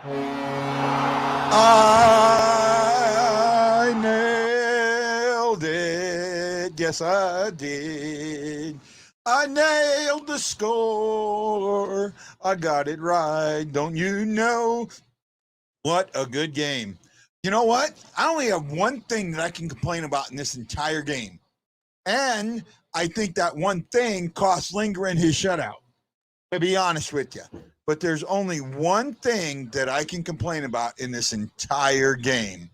I nailed it. Yes, I did. I nailed the score. I got it right. Don't you know? What a good game. You know what? I only have one thing that I can complain about in this entire game. And I think that one thing cost Lindgren his shutout, to be honest with you. But there's only one thing that I can complain about in this entire game.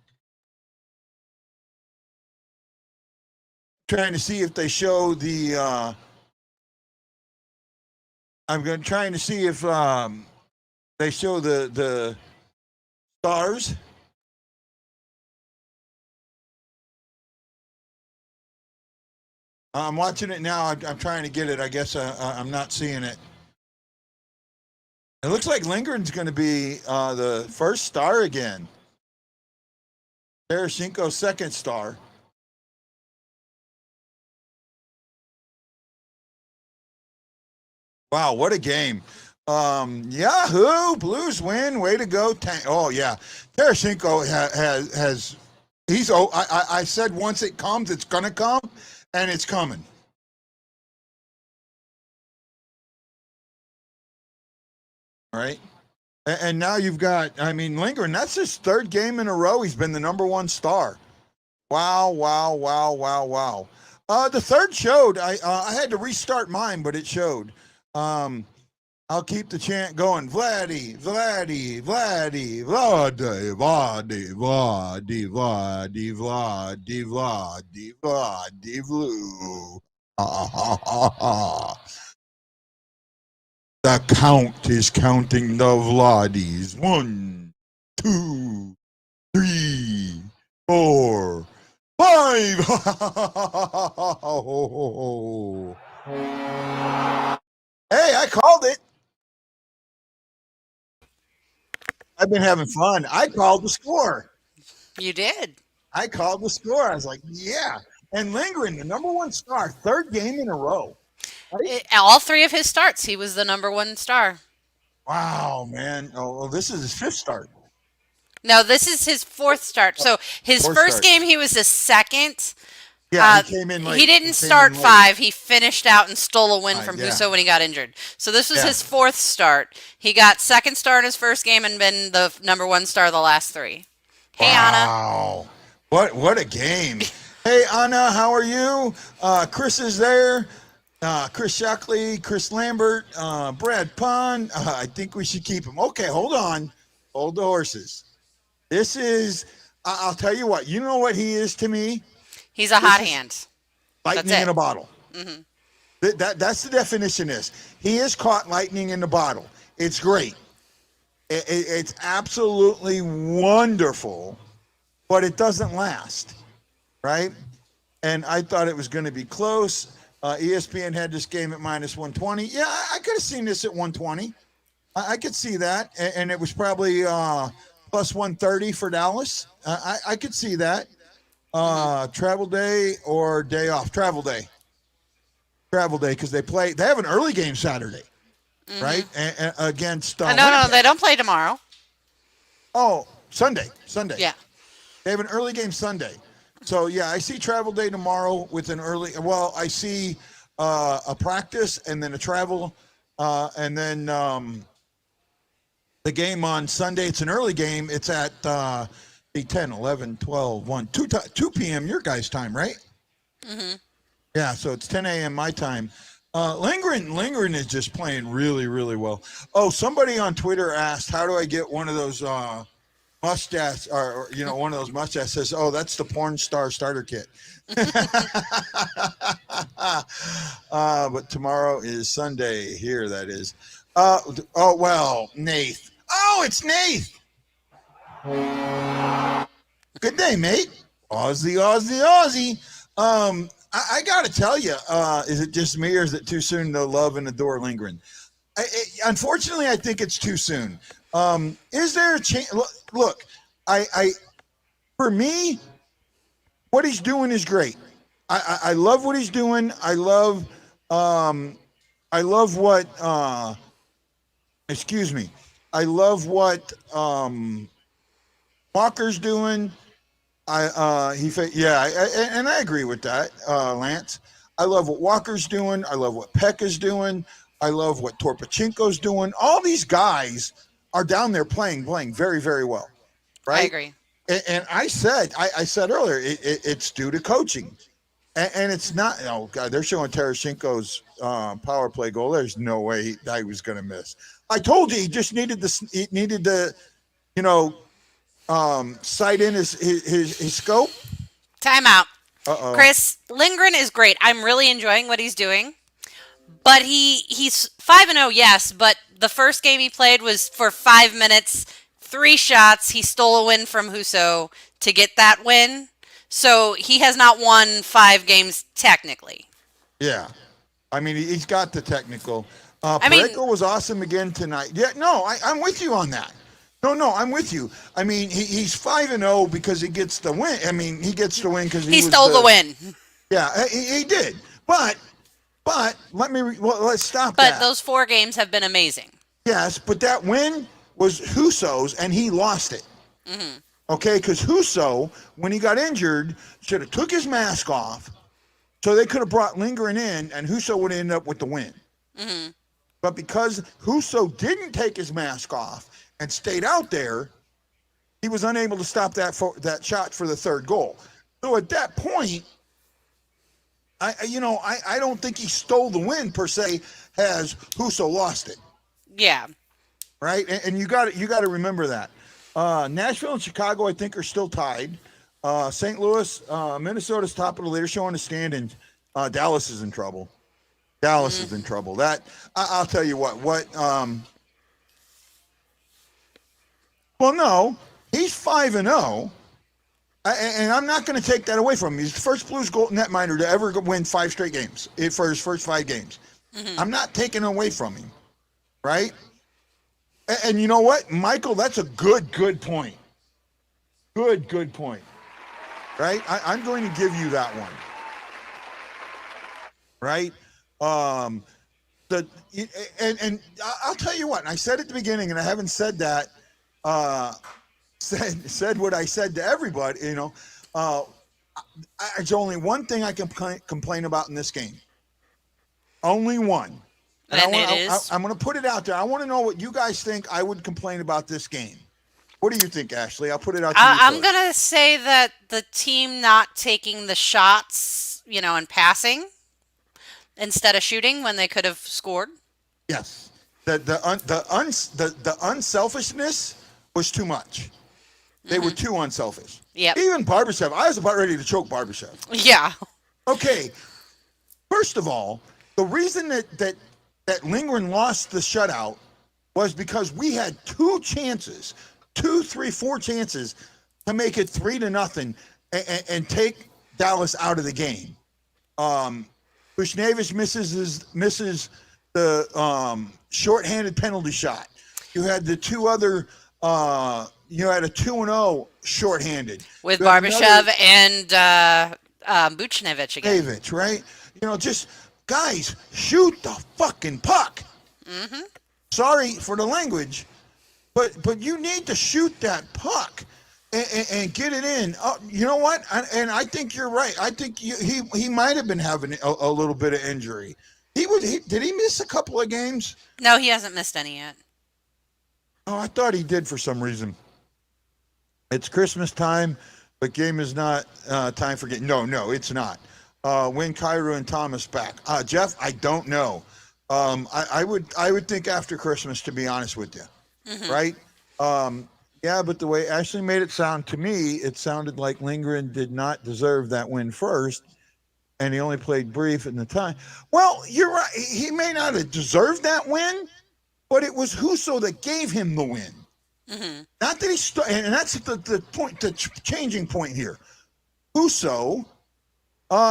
Trying to see if they show the. Trying to see if they show the stars. I'm watching it now. I'm trying to get it. I guess I'm not seeing it. It looks like Lindgren's going to be the first star again. Tarasenko second star. Wow, what a game. Yahoo! Blues win. Way to go. Oh, yeah. Tarasenko has he's, oh, I said once it comes, it's going to come, and it's coming. All right. And now you've got, I mean, Lindgren, that's his third game in a row. He's been the number one star. Wow, wow, wow, wow, wow. The third showed. I had to restart mine, but it showed. I'll keep the chant going. Vladdy, Vladdy, Vladdy, Vladdy, Vladdy, Vladdy, Vladdy, Vladdy, Vladdy, Vladdy, Blue. The count is counting the Vladdies. 1, 2, 3, 4, 5. Hey, I called it. I've been having fun. I called the score. You did. I called the score. I was like, yeah. And Lindgren, the number one star, third game in a row. Right? All three of his starts, he was the number one star. Wow, man. Oh, well, this is his fifth start. No, this is his fourth start. So his Fourth first start. game, he was the second. Yeah, he came in late. He didn't came start in late. 5. He finished out and stole a win Right, from yeah. Husso when he got injured. So this was Yeah. his fourth start. He got second star in his first game and been the number one star the last 3. Hey, Anna. Wow. What a game. Hey, Anna, how are you? Chris is there. Chris Shockley, Chris Lambert, Brad Pond. I think we should keep him. Okay, hold on. Hold the horses. This is, I'll tell you what. You know what he is to me? He's a hot is- hand. Lightning That's it. in a bottle. That's the definition is. He has caught lightning in the bottle. It's great. It's absolutely wonderful, but it doesn't last, right? And I thought it was going to be close. ESPN had this game at minus 120. Yeah, I could have seen this at 120. I could see that, and it was probably plus 130 for Dallas. I could see that. Travel day or day off? Travel day. Travel day because they have an early game Saturday, right? And against No, Winnipeg. they don't play tomorrow. Oh, Sunday. Yeah. They have an early game Sunday. So, yeah, I see travel day tomorrow with an early. Well, I see a practice and then a travel and then the game on Sunday. It's an early game. It's at 10, 11, 12, 1, 2 p.m. your guys' time, right? Yeah, so it's 10 a.m. my time. Lindgren is just playing really, really well. Oh, somebody on Twitter asked, how do I get one of those mustache or one of those mustaches says, oh, that's the porn star starter kit. But tomorrow is Sunday here, that is. Well, Nath. Oh, it's Nath. Good day, mate. Aussie, Aussie, Aussie. I got to tell you, is it just me or is it too soon to love and adore Lindgren? Unfortunately, I think it's too soon. Is there a chance? Look, for me, what he's doing is great. I love what he's doing. I love what. Excuse me. I love what Walker's doing. And I agree with that, Lance. I love what Walker's doing. I love what Pekka's doing. I love what Torpachenko's doing. All these guys are down there playing very, very well, I right? agree. And I said earlier, it's due to coaching, and it's not. Oh God, they're showing Tarasenko's power play goal. There's no way he was going to miss. I told you he just needed this. He needed to, you know, sight in his scope. Timeout. Uh-oh. Chris, Lindgren is great. I'm really enjoying what he's doing. But he's 5-0, yes, but the first game he played was for 5 minutes, 3 shots. He stole a win from Husso to get that win. So he has not won 5 games technically. Yeah. I mean, he's got the technical. I mean, Pareko was awesome again tonight. Yeah, no, I'm with you on that. No, I'm with you. I mean, he's 5-0 because he gets the win. I mean, he gets the win because he stole the win. Yeah, he did. But let's stop But that. those 4 games have been amazing. Yes, but that win was Husso's, and he lost it. Mm-hmm. Okay, because Husso, when he got injured, should have took his mask off, so they could have brought Lindgren in, and Husso would end up with the win. Mm-hmm. But because Husso didn't take his mask off and stayed out there, he was unable to stop that shot for the third goal. So at that point, I don't think he stole the win per se, as Husso lost it. Yeah. Right, and you got to remember that. Nashville and Chicago, I think, are still tied. St. Louis, Minnesota's top of the leader, showing the standings. Dallas is in trouble. Dallas is in trouble. That I'll tell you what. Well, no, he's 5-0. And I'm not going to take that away from him. He's the first Blues netminder to ever win 5 straight games for his first 5 games. Mm-hmm. I'm not taking it away from him, right? And you know what, Michael? That's a good point. Good point. Right? I'm going to give you that one. Right? And I'll tell you what. And I said at the beginning, and I haven't said that. Said what I said to everybody. There's only one thing I can complain about in this game. Only one. And I'm going to put it out there. I want to know what you guys think I would complain about this game. What do you think, Ashley? I'll put it out to you I'm going to say that the team not taking the shots, and passing instead of shooting when they could have scored. Yes. The unselfishness was too much. They were too unselfish. Yep. Even Barbashev. I was about ready to choke Barbashev. Yeah. Okay. First of all, the reason that Lindgren lost the shutout was because we had 2 chances, 4 chances to make it 3-0 and take Dallas out of the game. Buchnevich misses the shorthanded penalty shot. You had the 2 other. You had a 2-0 shorthanded with Barbashev and Buchnevich again. David, right? Just guys, shoot the fucking puck. Mm-hmm. Sorry for the language, but you need to shoot that puck and get it in. You know what? And I think you're right. I think he might have been having a little bit of injury. Did he miss a couple of games? No, he hasn't missed any yet. Oh, I thought he did for some reason. It's Christmas time, but game is not time for game. No, it's not. When Cairo and Thomas back? Jeff, I don't know. I would think after Christmas, to be honest with you. Mm-hmm. Right? Yeah, but the way Ashley made it sound to me, it sounded like Lindgren did not deserve that win first, and he only played brief in the time. Well, you're right. He may not have deserved that win, but it was Husso that gave him the win. Mm-hmm. Not that and that's the point, the changing point here. Husso,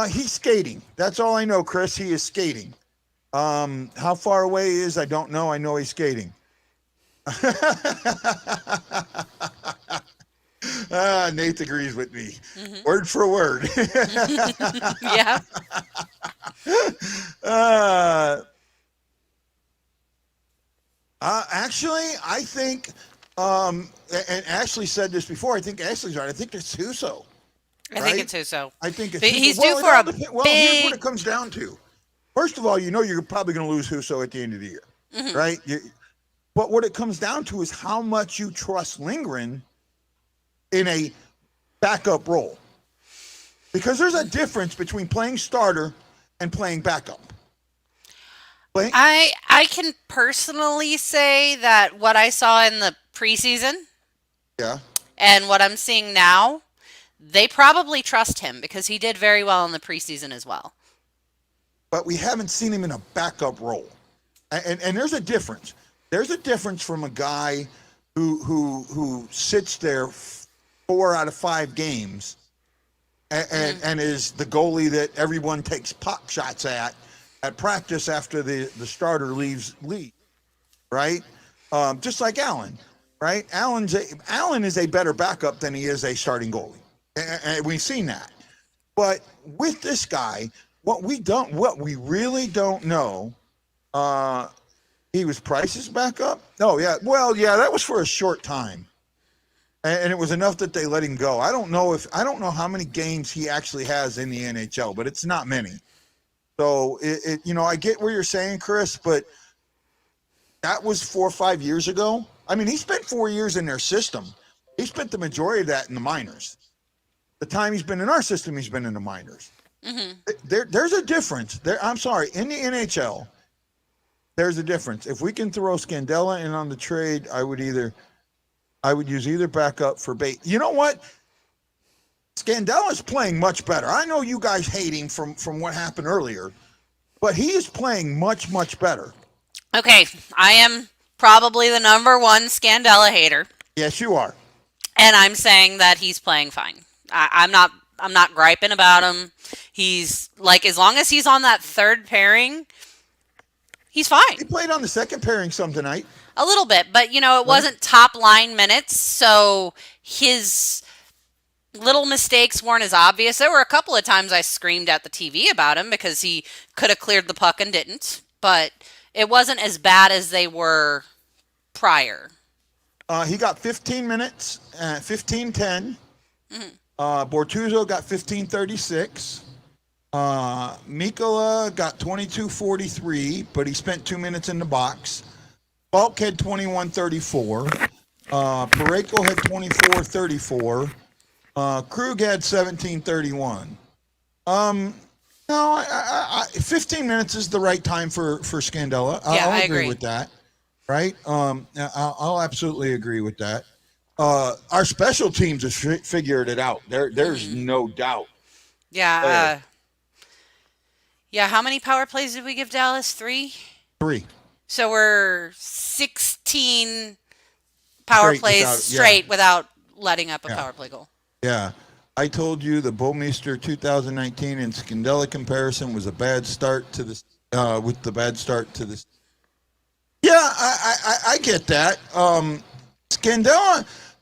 he's skating. That's all I know, Chris. He is skating. How far away he is, I don't know. I know he's skating. Nate agrees with me. Mm-hmm. Word for word. Yeah. Actually, I think, and Ashley said this before. I think Ashley's right. I think it's Huso, I think right? it's Huso. I think it's But Huso. he's due Well, it for all a depends. Well, here's what it big. comes down to. First of all, you're probably going to lose Huso at the end of the year, Mhm. right? But what it comes down to is how much you trust Lindgren in a backup role. Because there's a difference between playing starter and playing backup. Playing, I can personally say that what I saw in the preseason yeah, and what I'm seeing now, they probably trust him because he did very well in the preseason as well. but we haven't seen him in a backup role. And there's a difference. There's a difference from a guy who sits there 4 out of 5 games and is the goalie that everyone takes pop shots at practice after the starter leaves, right? Just like Allen, right? Allen is a better backup than he is a starting goalie, and we've seen that. But with this guy, what we really don't know, uh, he was Price's backup. Oh yeah, well yeah, that was for a short time, and it was enough that they let him go. I don't know how many games he actually has in the NHL, but it's not many. So I get where you're saying, Chris, but that was 4 or 5 years ago. I mean, he spent 4 years in their system. He spent the majority of that in the minors. The time he's been in our system, he's been in the minors. Hmm. There's a difference. I'm sorry, in the NHL, there's a difference. If we can throw Scandella in on the trade, I would use either backup for bait. You know what? Scandella's playing much better. I know you guys hate him from what happened earlier, but he is playing much better. Okay, I am probably the number one Scandella hater, Yes, you are. and I'm saying that he's playing fine. I'm not. I'm not griping about him. He's like, as long as he's on that third pairing, he's fine. He played on the second pairing some tonight. A little bit, but it Right? wasn't top line minutes, so his little mistakes weren't as obvious. There were a couple of times I screamed at the TV about him because he could have cleared the puck and didn't, but it wasn't as bad as they were prior. He got 15 minutes, 15:10. Mhm. Bortuzzo got 15:36. Mikola got 22:43, but he spent 2 minutes in the box. Falk had 21:34. Pareko had 24:34. Krug had 17:31. Um, no, 15 minutes is the right time for Scandella. Yeah, I'll I agree agree. with that. Right? I'll absolutely agree with that. Our special teams have figured it out. There's Mhm. no doubt. Yeah. Yeah. How many power plays did we give Dallas? 3. 3 So we're 16 power straight plays without, yeah, straight without letting up a yeah, power play goal. yeah. I told you the Bomeister 2019 and Scandella comparison was a bad start to this. With the bad start to this. Yeah, I get that.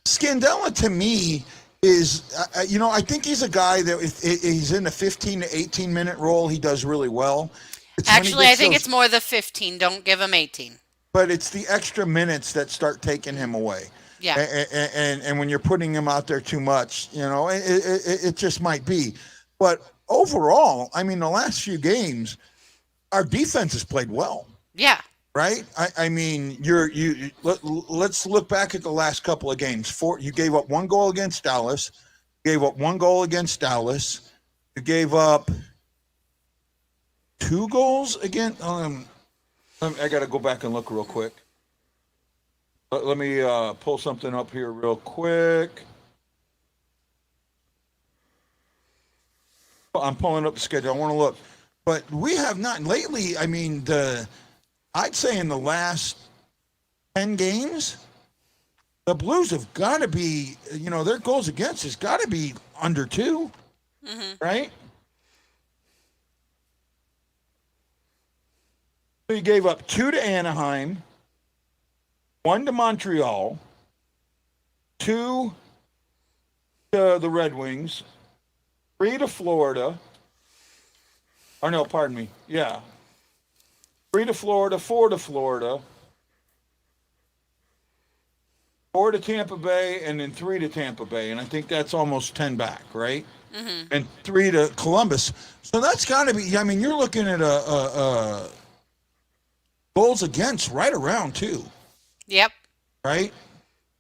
Scandella to me is, I think he's a guy that if he's in a 15 to 18 minute role, he does really well. It's when he Actually, I gets think those, it's more the 15. Don't give him 18. but it's the extra minutes that start taking him away. Yeah. And when you're putting him out there too much, it just might be. But overall, I mean, the last few games, our defense has played well. Yeah. Right? I mean, let's look back at the last couple of games. You gave up 1 goal against Dallas. You gave up 1 goal against Dallas. You gave up 2 goals again. I got to go back and look real quick. Let me pull something up here real quick. I'm pulling up the schedule. I want to look, but we have not lately. I mean, I'd say in the last 10 games, the Blues have got to be, their goals against has got to be under 2, Hmm. right? So you gave up 2 to Anaheim, 1 to Montreal, 2 to the Red Wings, 3 to Florida. Or no, pardon me. Yeah. 3 to Florida, 4 to Florida, 4 to Tampa Bay, and then 3 to Tampa Bay, and I think that's almost 10 back, right? And 3 to Columbus. So that's got to be. I mean, you're looking at a goals against right around 2, Yep. right?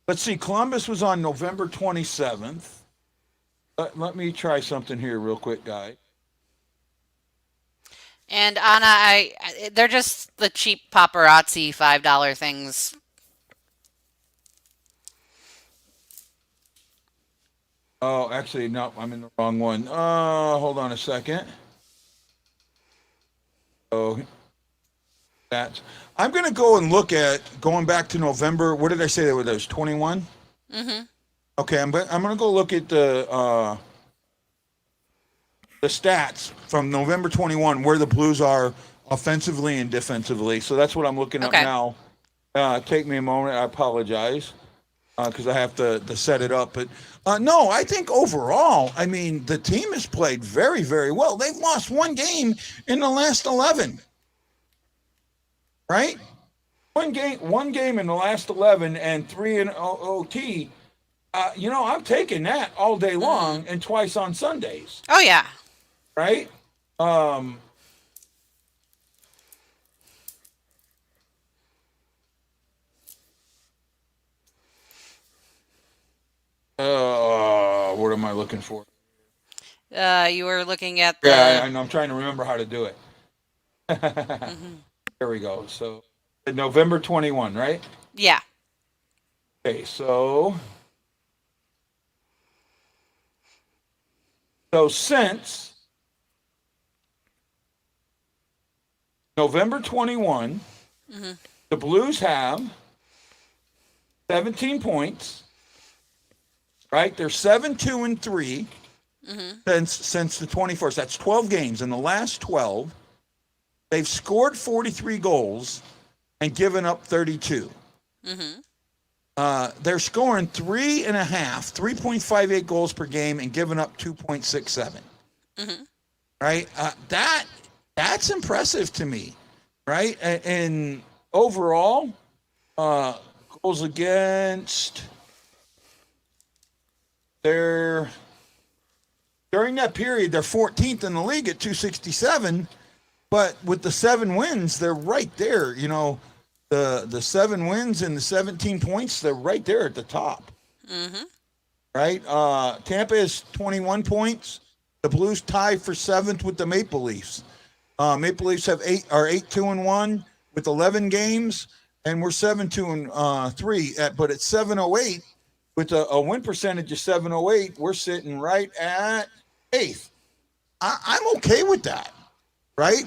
Let's see. Columbus was on November 27th. Let me try something here real quick, guys. And Anna, they're just the cheap paparazzi $5 things. Oh, actually, no, I'm in the wrong one. Hold on a second. Oh, I'm going to go and look at going back to November. What did I say there were those 21? Okay, I'm going to go look at the stats from November 21, where the Blues are offensively and defensively. So that's what I'm looking at now. Take me a moment. I apologize because I have to set it up. But no, I think overall, I mean, the team has played very, very well. They've lost 1 game in the last 11. Right? One game in the last 11 and 3 in OT. I'm taking that all day long and twice on Sundays. Oh, yeah. Right? What am I looking for? You were looking at the... Yeah, I know. I'm trying to remember how to do it. There we go. So, November 21, right? Yeah. Okay, so since November 21, the Blues have 17 points. Right? They're 7-2-3 since the 21st. That's 12 games. In the last 12, they've scored 43 goals and given up 32. They're scoring 3.58 goals per game and giving up 2.67. Right? That's impressive to me. Right? And overall, goals against, during that period, they're 14th in the league at 267. But with the 7 wins, they're right there. You know, the 7 wins and the 17 points, they're right there at the top. Right? Tampa is 21 points. The Blues tie for 7th with the Maple Leafs. Maple Leafs are 8-2-1 with 11 games, and we're 7-2-3. But at 708, with a win percentage of 708, we're sitting right at 8th. I'm okay with that, right?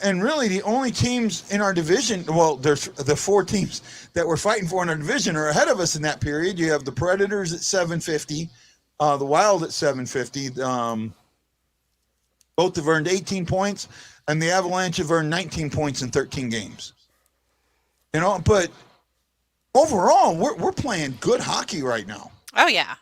And really, the only teams in our division, well, there's the 4 teams that we're fighting for in our division are ahead of us in that period. You have the Predators at 750, the Wild at 750. Both have earned 18 points, and the Avalanche have earned 19 points in 13 games. You know, but overall, we're playing good hockey right now. Oh, yeah.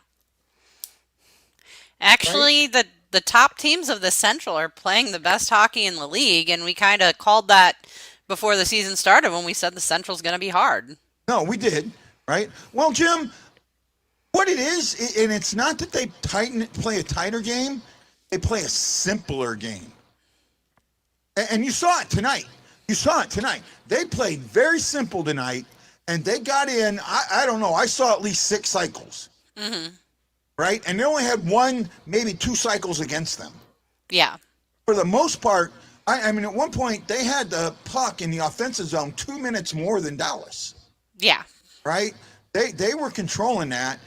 Actually, right? The top teams of the Central are playing the best hockey in the league, and we kind of called that before the season started when we said the Central's going to be hard. No, we did, right? Well, Jim, what it is, and it's not that they play a tighter game, they play a simpler game. And you saw it tonight. They played very simple tonight, and they got in, I don't know, I saw at least 6 cycles. Right? And they only had 1, maybe 2 cycles against them. Yeah. For the most part, I mean, at one point, they had the puck in the offensive zone 2 minutes more than Dallas. Yeah. Right? They were controlling that.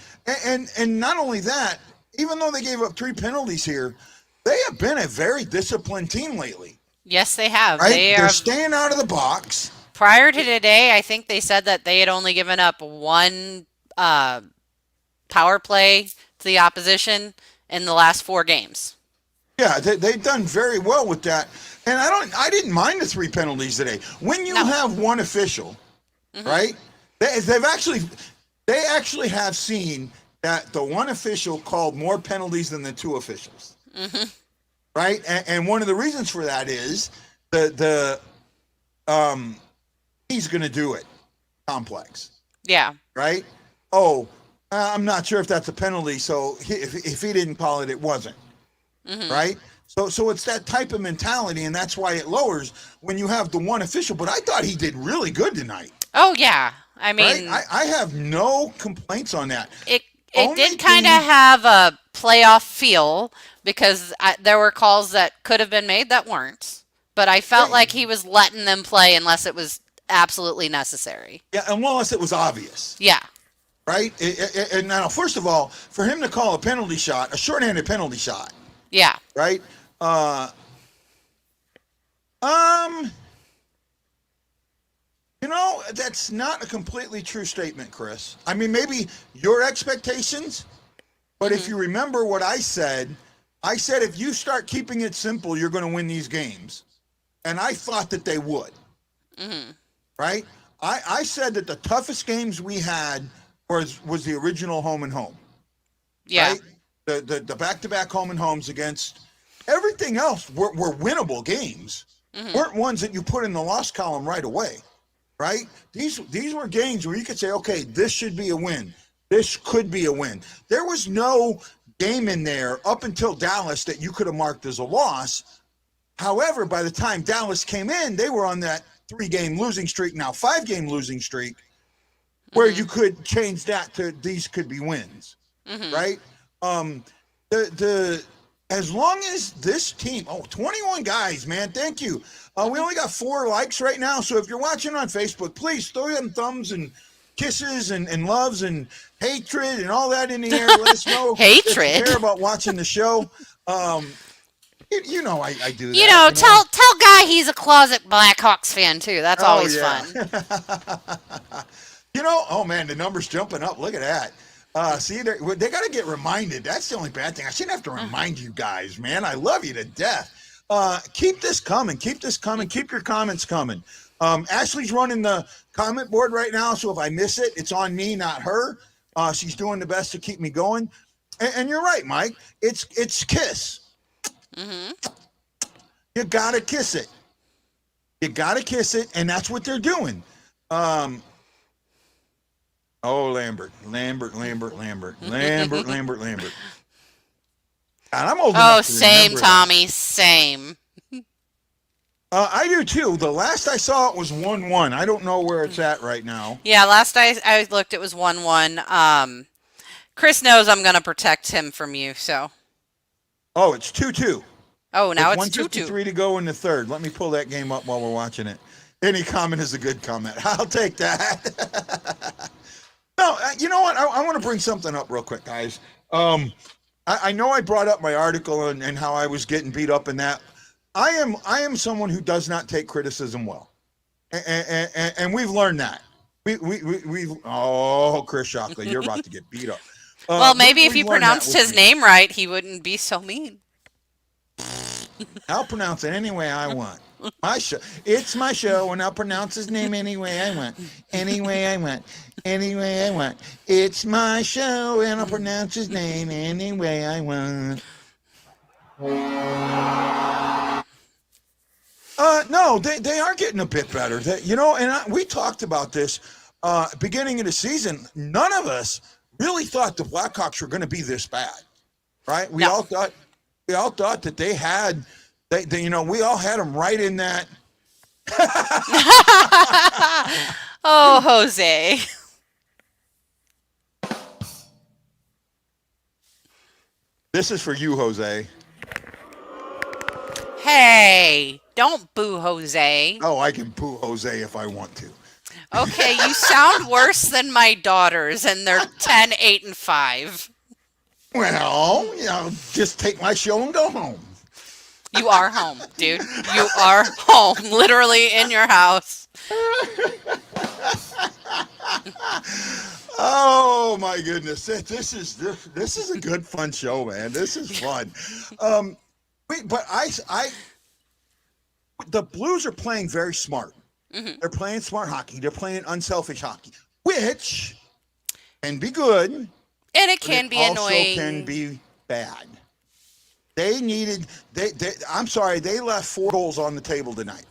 And not only that, even though they gave up 3 penalties here, they have been a very disciplined team lately. Yes, they have. Right? They're staying out of the box. Prior to today, I think they said that they had only given up 1 power play to the opposition in the last 4 games. Yeah, they've done very well with that. And I didn't mind the 3 penalties today. When you have 1 official, right? They actually have seen that the 1 official called more penalties than the 2 officials. Right? And one of the reasons for that is he's going to do it complex. Yeah. Right? oh, I'm not sure if that's a penalty. So if he didn't call it, it wasn't. Right? So it's that type of mentality, and that's why it lowers when you have the one official. But I thought he did really good tonight. Oh yeah, I Right? mean, I have no complaints on that. it Only did kind of thing- have a playoff feel because there were calls that could have been made that weren't. But I felt like he was letting them play unless it was absolutely necessary. Yeah, unless it was obvious. Yeah. Right? And now, first of all, for him to call a penalty shot, a shorthanded penalty shot, Yeah. right? That's not a completely true statement, Chris. I mean, maybe your expectations, but if you remember what I said if you start keeping it simple, you're going to win these games. And I thought that they would. Right? I said that the toughest games we had was the original home and home. Yeah. Right? The back-to-back home and homes against everything else were winnable games. Weren't ones that you put in the loss column right away. Right? These were games where you could say, okay, this should be a win. This could be a win. There was no game in there up until Dallas that you could have marked as a loss. However, by the time Dallas came in, they were on that 3-game losing streak, now 5-game losing streak, where you could change that to these could be wins. Right? As long as this team, 21 guys, man, thank you. We only got 4 likes right now, so if you're watching on Facebook, please throw them thumbs and kisses and loves and hatred and all that in the air. Let us know Hatred? if you care about watching the show. I do that. You know, tell Guy he's a closet Blackhawks fan too. That's always fun. Oh man, the number's jumping up. Look at that. See, they got to get reminded. That's the only bad thing. I shouldn't have to remind you guys, man. I love you to death. Keep this coming. Keep this coming. Keep your comments coming. Ashley's running the comment board right now, so if I miss it, it's on me, not her. She's doing the best to keep me going. And you're right, Mike. It's kiss. You got to kiss it. You got to kiss it, and that's what they're doing. Lambert. And I'm old enough to Same, remember Tommy. Same. I do too. The last I saw it was 1-1. I don't know where it's at right now. Yeah, last I looked, it was 1-1. Chris knows I'm going to protect him from you, so. Oh, it's 2-2. Oh, now it's 1:53 2-2. to go in the third. Let me pull that game up while we're watching it. Any comment is a good comment. I'll take that. No, you know what? I want to bring something up real quick, guys. I know I brought up my article and how I was getting beat up in that. I am someone who does not take criticism well, and we've learned that. Chris Shockley, you're about to get beat up. Well, maybe if you learned that pronounced with his me. name right, he wouldn't be so mean. I'll pronounce it any way I want. My show. It's my show, and I'll pronounce his name any way I want. Any way I want. Any way I want. It's my show, and I'll pronounce his name any way I want. No, they are getting a bit better. We talked about this beginning of the season. None of us really thought the Blackhawks were going to be this bad, right? We all thought that they had. We all had them right in that. Oh, Jose. This is for you, Jose. Hey, don't boo Jose. Oh, I can boo Jose if I want to. Okay, you sound worse than my daughters, and they're 10, 8, and 5. Well, just take my show and go home. You are home, dude. You are home, literally in your house. Oh my goodness, this is a good fun show, man. This is fun. The Blues are playing very smart. They're playing smart hockey. They're playing unselfish hockey, which can be good, And it can be also annoying. can be bad. They left 4 goals on the table tonight.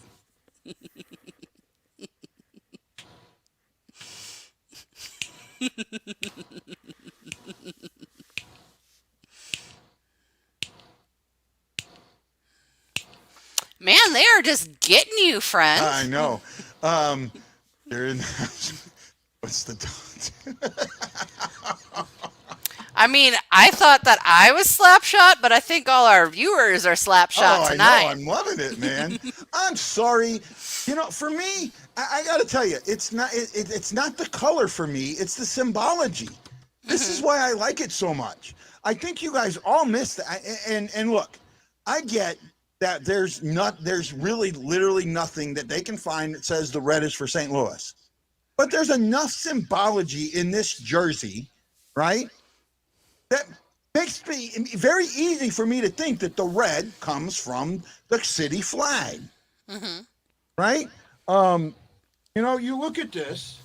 Man, they are just getting you, friend. I know. They're in. What's the? I mean, I thought that I was Slapshot, but I think all our viewers are Slapshot tonight. I know. I'm loving it, man. I'm sorry. You know, for me, I got to tell you, it's not. It's not the color for me. It's the symbology. This is why I like it so much. I think you guys all missed that. And look, I get that there's really literally nothing that they can find that says the red is for St. Louis. But there's enough symbology in this jersey, right? That makes it very easy for me to think that the red comes from the city flag. Mm-hmm. Right? You know, you look at this.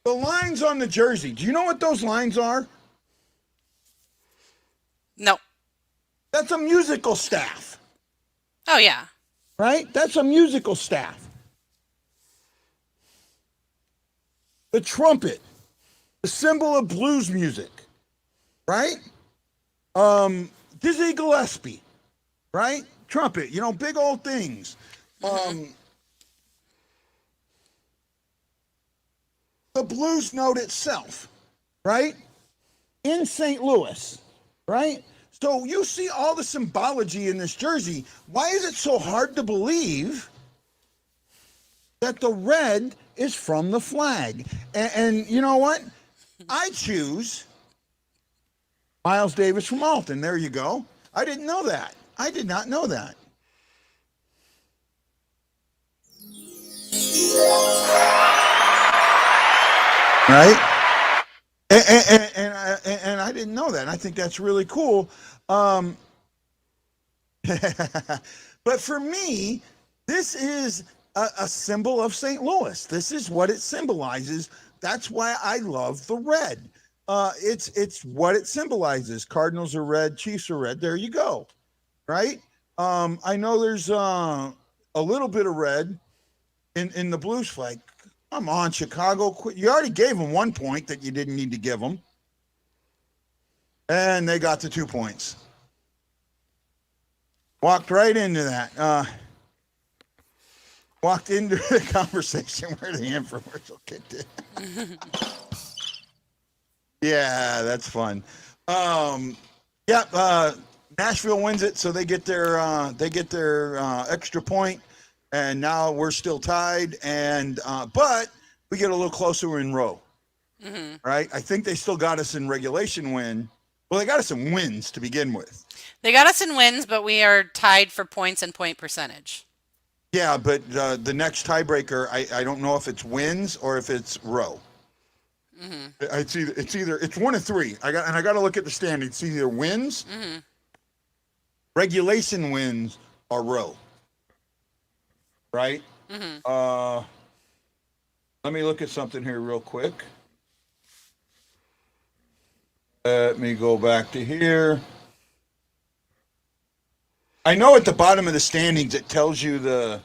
The lines on the jersey. Do you know what those lines are? No. That's a musical staff. Oh, yeah. Right? That's a musical staff. The trumpet, the symbol of blues music, right? Dizzy Gillespie, right? Trumpet, you know, big old things. The blues note itself, right? In St. Louis, right? So you see all the symbology in this jersey. Why is it so hard to believe that the red is from the flag? And you know what? I choose Miles Davis from Alton. There you go. I didn't know that. I did not know that. Right? And I didn't know that. And I think that's really cool. But for me, this is a symbol of St. Louis. This is what it symbolizes. That's why I love the red. It's what it symbolizes. Cardinals are red, Chiefs are red. There you go. Right? I know there's a little bit of red in the Blues flag. Come on, Chicago. You already gave them 1 point that you didn't need to give them. And they got the 2 points. Walked right into that. Walked into the conversation where the infomercial kicked in. Yeah, that's fun. Nashville wins it, so they get their extra point, and now we're still tied. And but we get a little closer in row, right? I think they still got us in regulation win. Well, they got us in wins to begin with. They got us in wins, but we are tied for points and point percentage. Yeah, but the next tiebreaker, I don't know if it's wins or if it's row. It's either it's 1 of 3. I got to look at the standings. It's either wins, regulation wins, or row. Right? Let me look at something here real quick. Let me go back to here. I know at the bottom of the standings it tells you the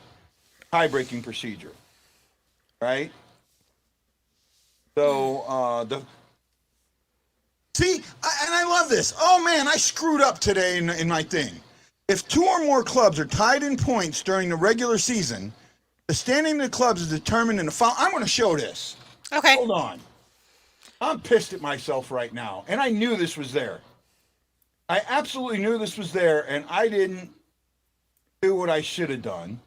tie-breaking procedure, right? So and I love this. Oh man, I screwed up today in my thing. If 2 or more clubs are tied in points during the regular season, the standing of the clubs is determined in the following. I'm going to show this. Okay. Hold on. I'm pissed at myself right now, and I knew this was there. I absolutely knew this was there, and I didn't do what I should have done.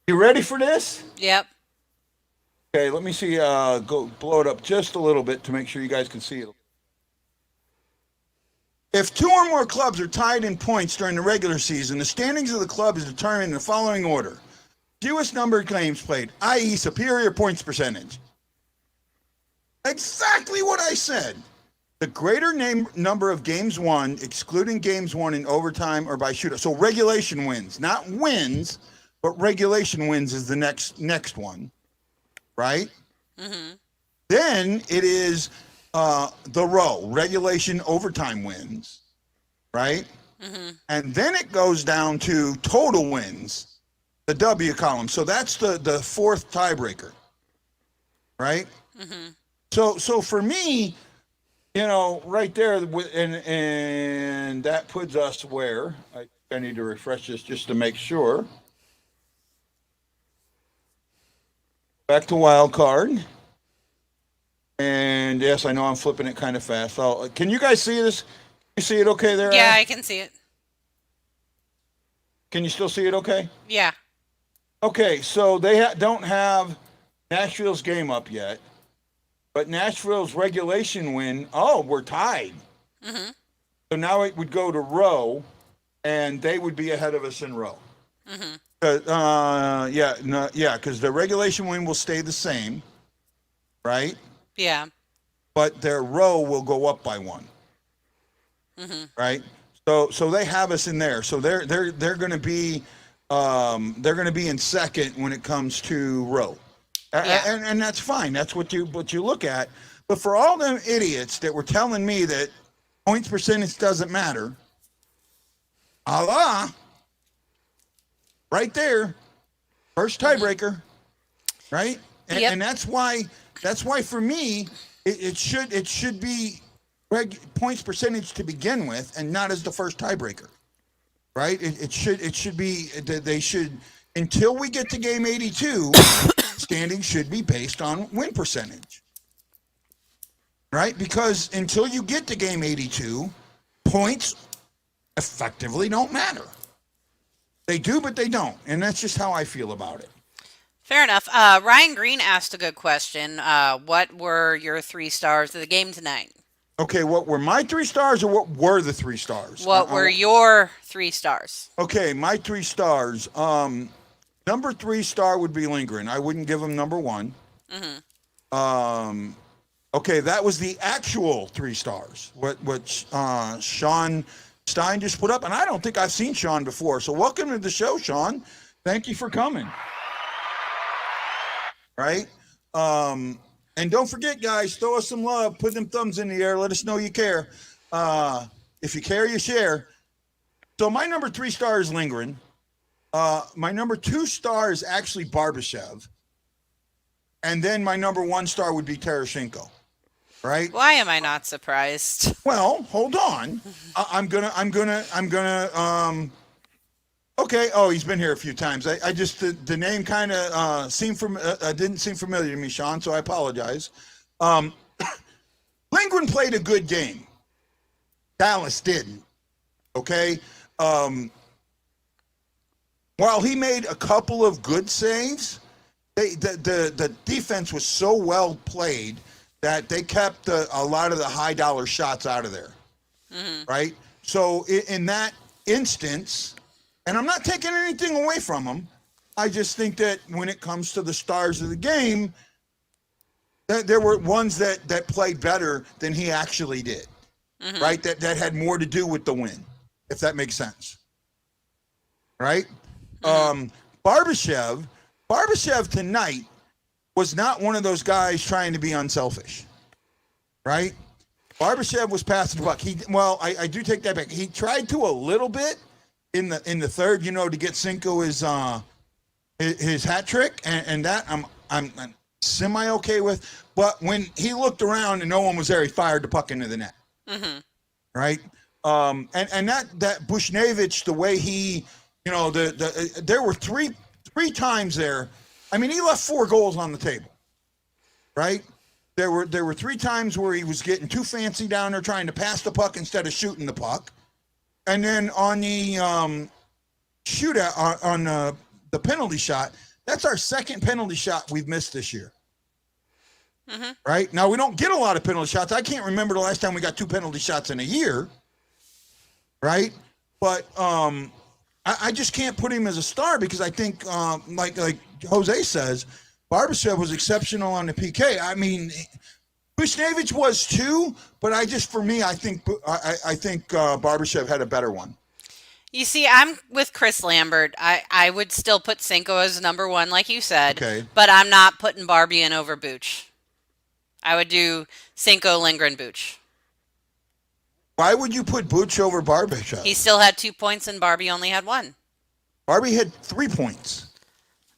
You ready for this? Yep. Okay, let me see. Go blow it up just a little bit to make sure you guys can see it. If 2 or more clubs are tied in points during the regular season, the standings of the club is determined in the following order. Fewest number of games played, i.e. superior points percentage. Exactly what I said. The greater number of games won, excluding games won in overtime or by shootout. So regulation wins, not wins, but regulation wins is the next one, right? Then it is the row, regulation overtime wins, right? And then it goes down to total wins, the W column. So that's the fourth tiebreaker, right? So for me, right there, and that puts us where? I need to refresh this just to make sure. Back to wild card. And yes, I know I'm flipping it kind of fast. Can you guys see this? You see it okay there? Yeah, Al? I can see it. Can you still see it okay? Yeah. Okay, so they don't have Nashville's game up yet, but Nashville's regulation win, we're tied. So now it would go to row, and they would be ahead of us in row. Because the regulation win will stay the same, right? Yeah. But their row will go up by one, right? So they have us in there. So they're going to be in second when it comes to row, and that's fine. That's what you look at. But for all them idiots that were telling me that points percentage doesn't matter, right there, first tiebreaker, right? And that's why for me it should be points percentage to begin with, and not as the first tiebreaker, right? It should be they should, until we get to game 82, standings should be based on win percentage, right? Because until you get to game 82, points effectively don't matter. They do, but they don't, and that's just how I feel about it. Fair enough. Ryan Green asked a good question. What were your 3 stars of the game tonight? Okay, what were my 3 stars, or what were the 3 stars? What were your 3 stars? Okay, my 3 stars. Number 3 star would be Lindgren. I wouldn't give him number 1. Okay, that was the actual 3 stars. What Sean Stein just put up, and I don't think I've seen Sean before. So welcome to the show, Sean. Thank you for coming. Right? And don't forget, guys, throw us some love. Put them thumbs in the air. Let us know you care. If you care, you share. So my number 3 star is Lindgren. My number 2 star is actually Barbashev. And then my number 1 star would be Tarasenko. Right? Why am I not surprised? Well, hold on. I'm gonna. Okay. Oh, he's been here a few times. I just the name kind of didn't seem familiar to me, Sean. So I apologize. Lindgren played a good game. Dallas didn't. Okay. While he made a couple of good saves, the defense was so well played that they kept a lot of the high dollar shots out of there. Right. So in that instance. And I'm not taking anything away from him. I just think that when it comes to the stars of the game, there were ones that played better than he actually did, right? That had more to do with the win, if that makes sense, right? Barbashev tonight was not one of those guys trying to be unselfish, right? Barbashev was passing the buck. I do take that back. He tried to a little bit in the third, to get Cinco his hat trick, and that I'm semi okay with. But when he looked around and no one was there, he fired the puck into the net. Right? And that Bushnevich, the way he, there were three times there. I mean, he left 4 goals on the table. Right? There were 3 times where he was getting too fancy down there trying to pass the puck instead of shooting the puck. And then on the shootout, on the penalty shot, that's our second penalty shot we've missed this year. Right? Now, we don't get a lot of penalty shots. I can't remember the last time we got 2 penalty shots in a year. Right? But I just can't put him as a star because I think, like Jose says, Barbashev was exceptional on the PK. I mean, Bushnevich was too, but I think Barbashev had a better one. You see, I'm with Chris Lambert. I would still put Cinco as number 1, like you said. Okay. But I'm not putting Barbie in over Booch. I would do Cinco, Lindgren, Booch. Why would you put Booch over Barbashev? He still had 2 points and Barbie only had 1. Barbie had 3 points.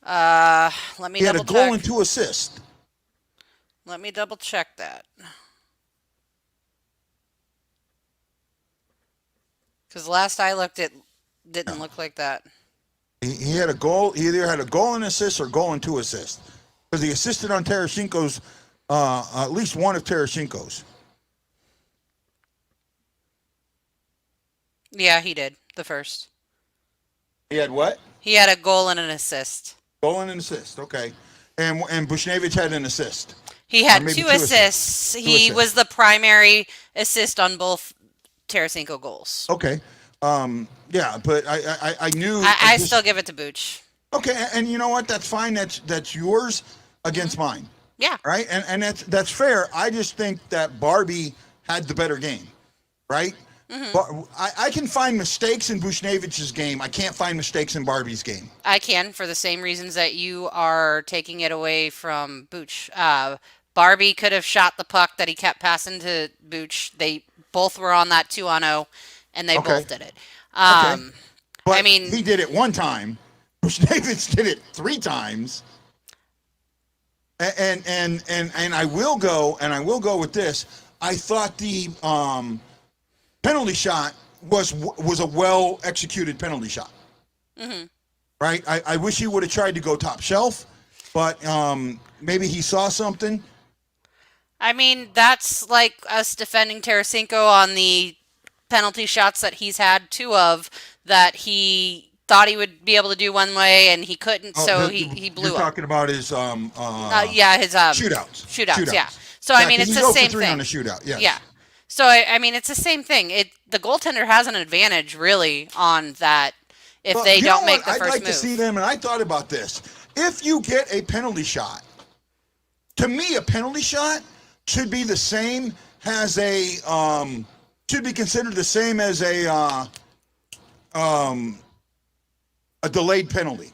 Let me He had a double goal check. and 2 assists. Let me double check that. Because last I looked, it didn't look like that. He had a goal. He either had a goal and assist or goal and 2 assists. Because he assisted on Tarasenko's, at least one of Tarasenko's. Yeah, he did. The first. He had what? He had a goal and an assist. Goal and an assist. Okay. And Buchnevich had an assist. He had maybe 2 2 assists. Two He assists. was the primary assist on both Tarasenko goals. Okay. Yeah, but I knew. I still give it to Booch. Okay, and you know what? That's fine. That's yours against mine. Yeah. Right? And that's fair. I just think that Barbie had the better game. Right? But I can find mistakes in Buchnevich's game. I can't find mistakes in Barbie's game. I can, for the same reasons that you are taking it away from Booch. Barbie could have shot the puck that he kept passing to Booch. They both were on that 2-on-0, and they both did it. Okay. But I mean, he did it one time. Buchnevich did it 3 times. And I will go with this. I thought the penalty shot was a well executed penalty shot. Right? I wish he would have tried to go top shelf, but maybe he saw something. I mean, that's like us defending Tarasenko on the penalty shots that he's had 2 of that he thought he would be able to do one way and he couldn't, so he blew You're up. talking about his His shootouts. Shootouts, yeah. So I mean, it's the same thing. On a shootout, yes. Yeah. So I mean, it's the same thing. The goaltender has an advantage really on that if they don't make the first move. I'd like to see them, and I thought about this. If you get a penalty shot, to me, a penalty shot should be the same as should be considered the same as a delayed penalty.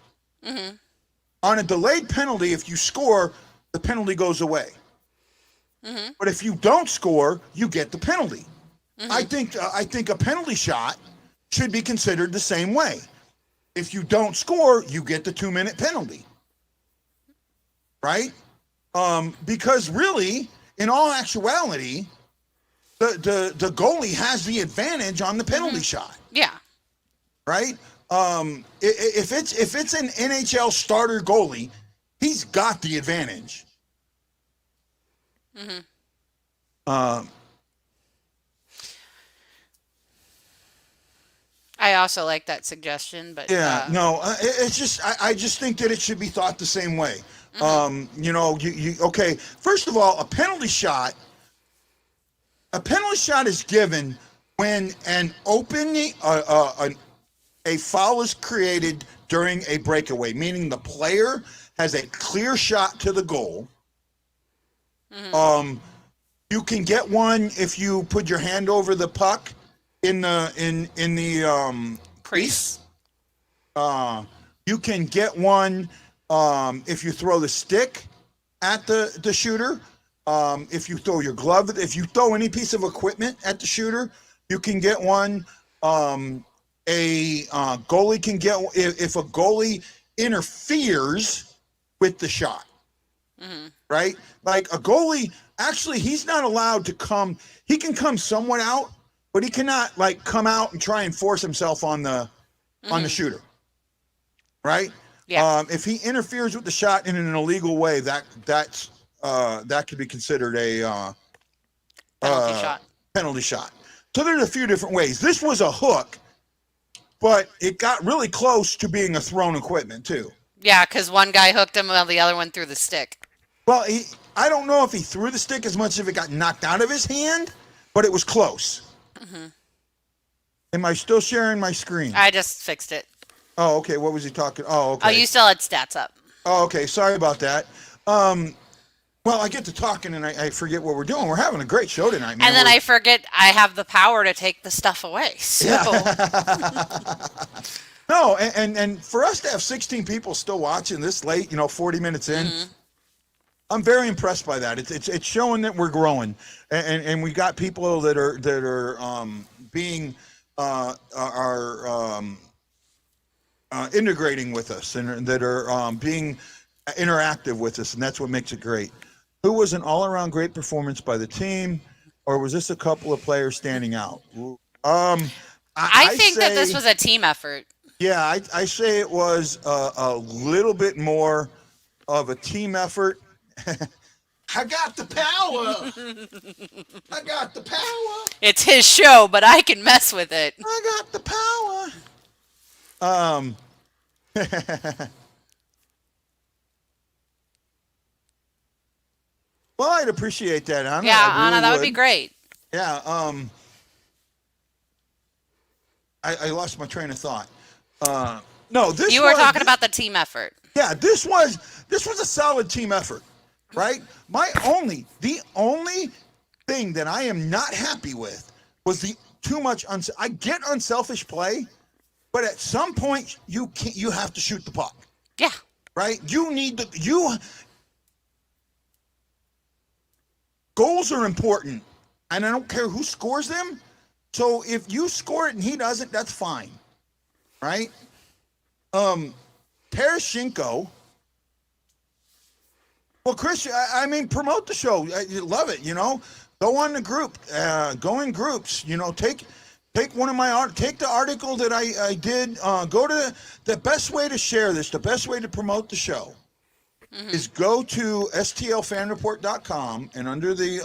On a delayed penalty, if you score, the penalty goes away. But if you don't score, you get the penalty. I think a penalty shot should be considered the same way. If you don't score, you get the 2-minute penalty. Right? Because really, in all actuality, the goalie has the advantage on the penalty shot. Yeah. Right? If it's an NHL starter goalie, he's got the advantage. I also like that suggestion, but it's just I just think that it should be thought the same way. Okay. First of all, a penalty shot is given when an opening a foul is created during a breakaway, meaning the player has a clear shot to the goal. You can get one if you put your hand over the puck in the crease. You can get one if you throw the stick at the shooter. If you throw your glove, if you throw any piece of equipment at the shooter, you can get one. A goalie can get if a goalie interferes with the shot. Right? Like a goalie, actually, he's not allowed to come. He can come somewhat out, but he cannot like come out and try and force himself on the shooter. Right? Yeah. If he interferes with the shot in an illegal way, that could be considered a penalty shot. So there's a few different ways. This was a hook, but it got really close to being a thrown equipment too. Yeah, because one guy hooked him while the other one threw the stick. Well, I don't know if he threw the stick as much as if it got knocked out of his hand, but it was close. Am I still sharing my screen? I just fixed it. Oh, okay. What was he talking? Oh, okay. Oh, you still had stats up. Oh, okay. Sorry about that. Well, I get to talking and I forget what we're doing. We're having a great show tonight, man. And then I forget I have the power to take the stuff away. So No, and for us to have 16 people still watching this late, 40 minutes in, I'm very impressed by that. It's showing that we're growing, and we got people that are being are integrating with us and that are being interactive with us, and that's what makes it great. Who was an all-around great performance by the team, or was this a couple of players standing out? I I think that this say, was a team effort. yeah, I say it was a little bit more of a team effort. I got the power. I got the power. It's his show, but I can mess with it. I got the power. Well, I'd appreciate that, Anna. Yeah, I really Anna, that would be great. Yeah. I lost my train of thought. No, this You were talking about the team effort. Yeah, this was a solid team effort, right? The only thing that I am not happy with was the too much. I get unselfish play, but at some point you have to shoot the puck, Yeah. right? Goals are important, and I don't care who scores them. So if you score it and he doesn't, that's fine, right? Tarasenko. Well, Chris, I mean, promote the show. I love it. Go on the group. Go in groups. Take one of my take the article that I did. Go to the best way to share this. The best way to promote the show is go to stlfanreport.com and under the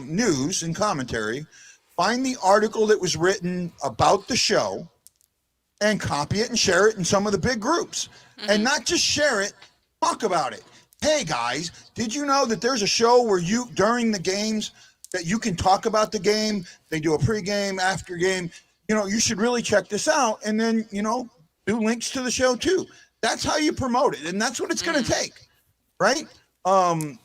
news and commentary, find the article that was written about the show and copy it and share it in some of the big groups. And not just share it, talk about it. Hey guys, did you know that there's a show where during the games that you can talk about the game? They do a pregame, after game. You should really check this out, and then do links to the show too. That's how you promote it, and that's what it's going to take, right?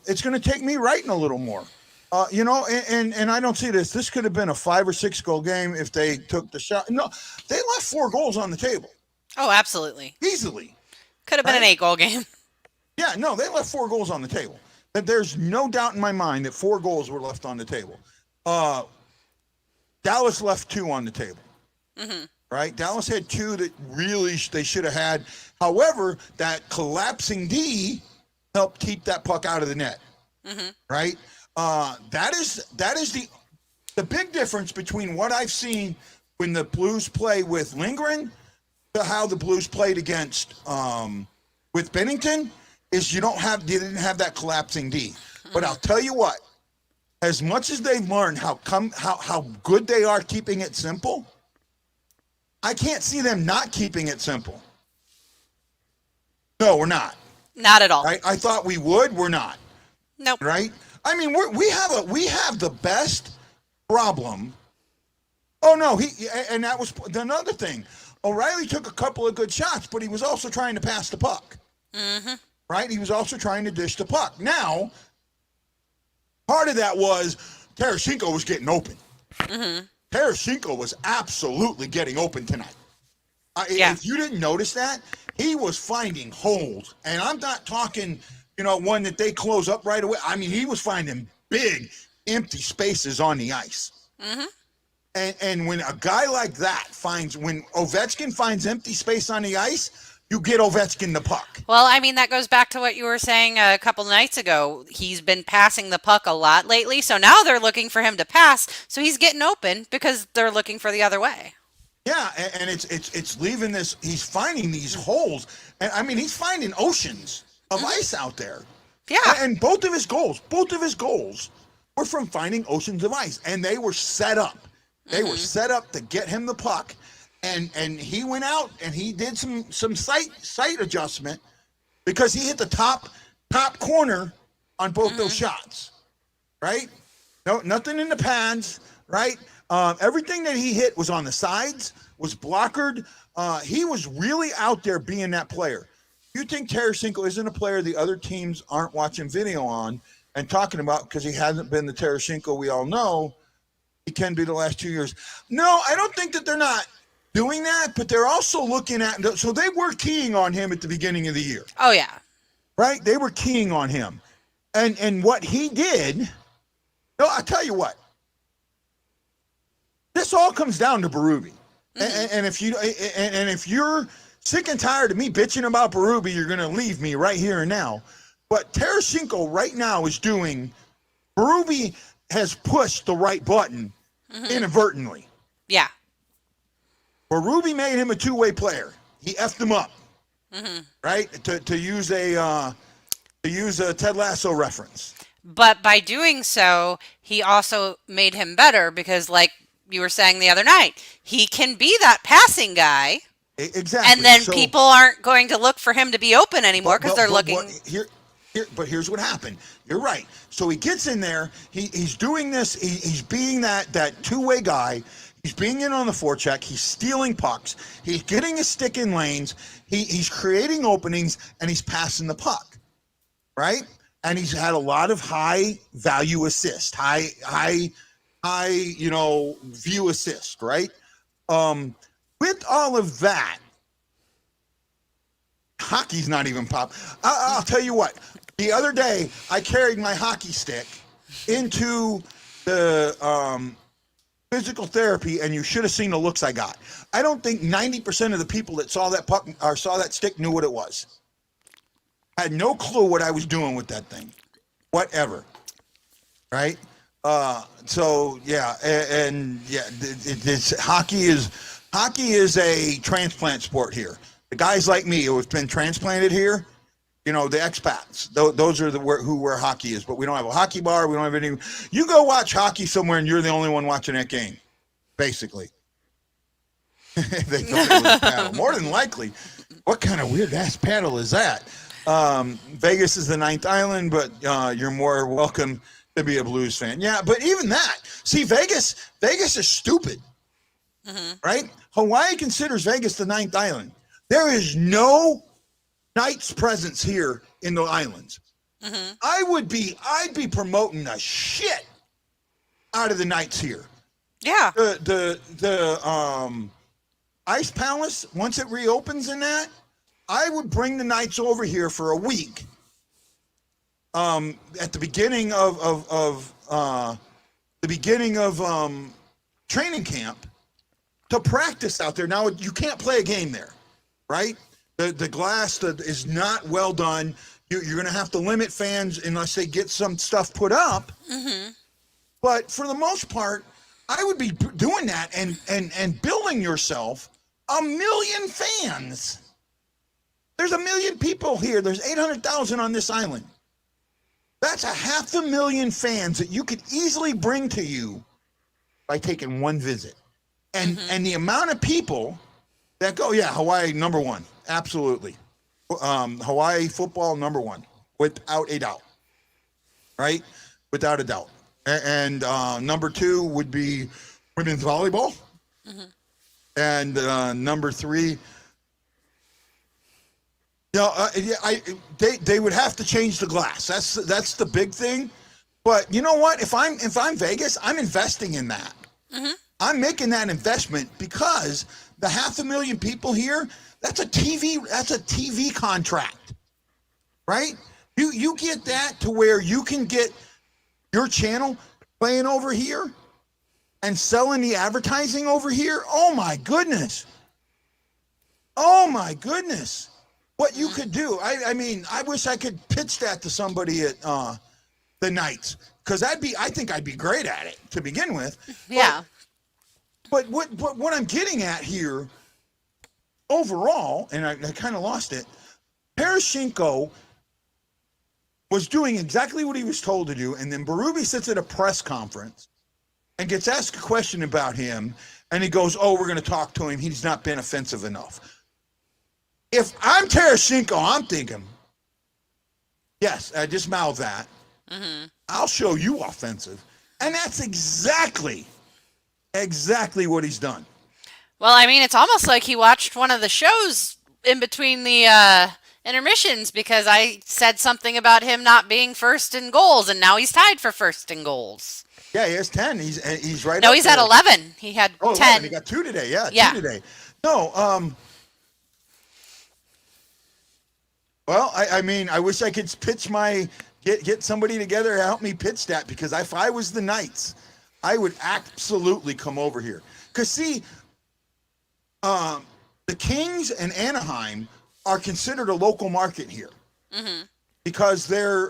It's going to take me writing a little more, and I don't see this. This could have been a 5 or 6 goal game if they took the shot. No, they left 4 goals on the table. Oh, absolutely. Easily. Could have been an 8-goal game. Yeah, no, they left 4 goals on the table. There's no doubt in my mind that 4 goals were left on the table. Dallas left 2 on the table. Right? Dallas had 2 that really they should have had. However, that collapsing D helped keep that puck out of the net. Right? That is the big difference between what I've seen when the Blues play with Lindgren to how the Blues played against with Bennington is you didn't have that collapsing D. But I'll tell you what, as much as they've learned how good they are keeping it simple, I can't see them not keeping it simple. No, we're not. Not at all. Right? I thought we would. We're not. Nope. Right? I mean, we have the best problem. Oh no, and that was another thing. O'Reilly took a couple of good shots, but he was also trying to pass the puck. Right? He was also trying to dish the puck. Now, part of that was Tarasenko was getting open. Tarasenko was absolutely getting open tonight. If you didn't notice that, he was finding holes. And I'm not talking, one that they close up right away. I mean, he was finding big, empty spaces on the ice. And when a guy like that when Ovechkin finds empty space on the ice, you get Ovechkin the puck. Well, I mean, that goes back to what you were saying a couple nights ago. He's been passing the puck a lot lately, so now they're looking for him to pass. So he's getting open because they're looking for the other way. Yeah, and it's leaving this. He's finding these holes, and I mean, he's finding oceans of ice out there. Yeah, and both of his goals were from finding oceans of ice, and they were set up. They were set up to get him the puck. And he went out and he did some sight adjustment because he hit the top corner on both those shots, right? No, nothing in the pads, right? Everything that he hit was on the sides, was blockered. He was really out there being that player. You think Tarasenko isn't a player the other teams aren't watching video on and talking about because he hasn't been the Tarasenko we all know he can be the last 2 years? No, I don't think that they're not doing that, but they're also looking at, so they were keying on him at the beginning of the year. Oh, yeah. Right? They were keying on him. And what he did, no, I tell you what, this all comes down to Berube. And if you're sick and tired of me bitching about Berube, you're gonna leave me right here and now. But Tarasenko right now is doing. Berube has pushed the right button inadvertently. Yeah. Berube made him a two-way player. He effed him up, right? To use a Ted Lasso reference. But by doing so, he also made him better because, like you were saying the other night, he can be that passing guy. Exactly. And then people aren't going to look for him to be open anymore because they're looking. But here's what happened. You're right. So he gets in there. He's doing this. He's being that two-way guy. He's being in on the forecheck. He's stealing pucks. He's getting his stick in lanes. He's creating openings, and he's passing the puck, right? And he's had a lot of high-value assist, high view assist, right? With all of that, hockey's not even pop. I'll tell you what. The other day, I carried my hockey stick into the physical therapy, and you should have seen the looks I got. I don't think 90% of the people that saw that puck or saw that stick knew what it was. I had no clue what I was doing with that thing, whatever. Right? So yeah, and yeah, hockey is a transplant sport here. The guys like me who have been transplanted here, the expats, those are who where hockey is. But we don't have a hockey bar. We don't have any. You go watch hockey somewhere, and you're the only one watching that game, basically. They thought it was a paddle. More than likely, what kind of weird ass paddle is that? Vegas is the ninth island, but you're more welcome to be a Blues fan. Yeah, but even that. See, Vegas is stupid, right? Hawaii considers Vegas the ninth island. There is no Knights presence here in the islands. I'd be promoting the shit out of the Knights here. Yeah. The Ice Palace, once it reopens in that, I would bring the Knights over here for a week. At the beginning of training camp to practice out there. Now you can't play a game there, right? The glass is not well done. You're going to have to limit fans unless they get some stuff put up. But for the most part, I would be doing that and building yourself 1 million fans. There's 1 million people here. There's 800,000 on this island. That's 500,000 fans that you could easily bring to you by taking one visit. And the amount of people that go, yeah, Hawaii number one. Absolutely. Hawaii football number one, without a doubt. Right? Without a doubt. And number two would be women's volleyball. And number three, they would have to change the glass. That's the big thing. But you know what? If I'm Vegas, I'm investing in that. I'm making that investment because the 500,000 people here, that's a TV contract, right? You get that to where you can get your channel playing over here and selling the advertising over here. Oh my goodness. What you could do. I mean, I wish I could pitch that to somebody at the Knights, because I think I'd be great at it to begin with. Yeah. But what I'm getting at here overall, and I kind of lost it, Tarasenko was doing exactly what he was told to do, and then Berube sits at a press conference and gets asked a question about him, and he goes, oh, we're going to talk to him. He's not been offensive enough. If I'm Tarasenko, I'm thinking, yes, I just mouthed that. I'll show you offensive. And that's exactly what he's done. Well, I mean, it's almost like he watched one of the shows in between the intermissions, because I said something about him not being first in goals, and now he's tied for first in goals. Yeah, he has 10. He's right. No, up he's there. at 11. He had 10. 11. He got 2 today. Yeah, 2 today. No, well, I mean, I wish I could pitch my get somebody together to help me pitch that, because if I was the Knights, I would absolutely come over here. Because see, the Kings and Anaheim are considered a local market here. Mm-hmm. Because they're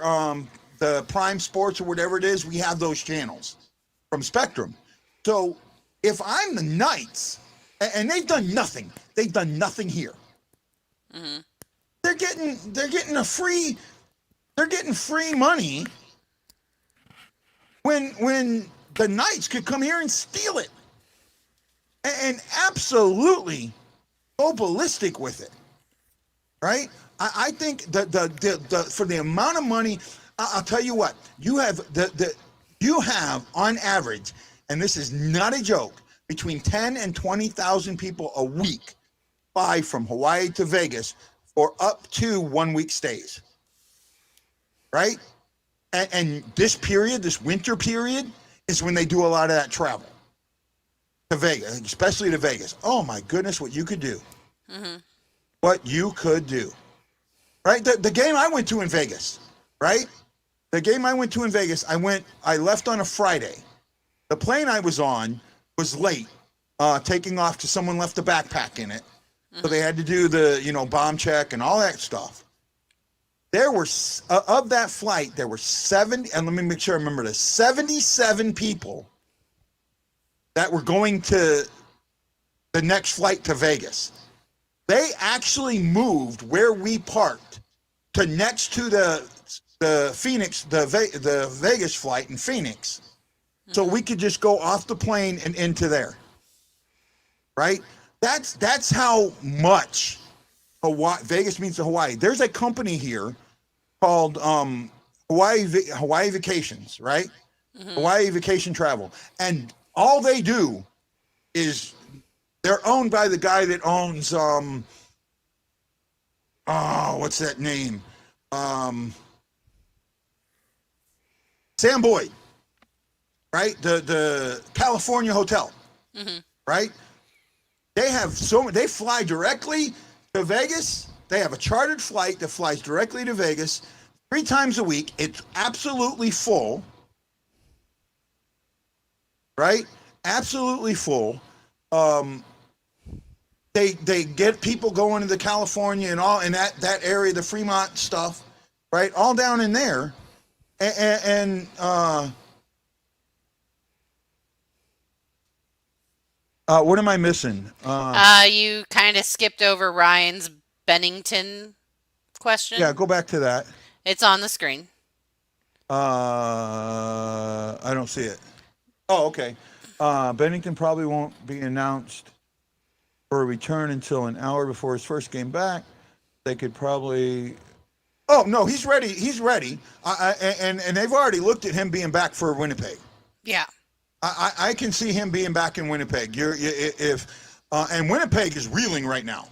the Prime Sports or whatever it is, we have those channels from Spectrum. So if I'm the Knights, and they've done nothing here. Mm-hmm. They're getting free money when the Knights could come here and steal it, and absolutely go ballistic with it, right? I think that the for the amount of money, I'll tell you what, you have on average, and this is not a joke, between 10 and 20,000 people a week fly from Hawaii to Vegas for up to 1 week stays, right? And this winter period, is when they do a lot of that travel to Vegas, especially to Vegas. Oh my goodness, what you could do. Mm-hmm. What you could do. Right? The game I went to in Vegas, right? The game I went to in Vegas, I left on a Friday. The plane I was on was late, taking off because someone left a backpack in it. Mm-hmm. So they had to do the, bomb check and all that stuff. There were, of that flight, there were 70, and let me make sure I remember this, 77 people that were going to the next flight to Vegas. They actually moved where we parked to next to the Phoenix, the Vegas flight in Phoenix, so we could just go off the plane and into there. Right? That's how much Vegas means to Hawaii. There's a company here called Hawaii Vacations, right? Mm-hmm. Hawaii Vacation Travel, and all they do is they're owned by the guy that owns what's that name? Sam Boyd, right? The California Hotel, mm-hmm. right? They fly directly to Vegas. They have a chartered flight that flies directly to Vegas 3 times a week. It's absolutely full, right? Absolutely full. They get people going to the California and all in that area, the Fremont stuff, right? All down in there, and what am I missing? You kind of skipped over Ryan's Bennington question. Yeah, go back to that. It's on the screen. I don't see it. Oh, okay. Bennington probably won't be announced for a return until an hour before his first game back. They could probably. Oh no, he's ready. He's ready. And they've already looked at him being back for Winnipeg. Yeah. I can see him being back in Winnipeg. And Winnipeg is reeling right now,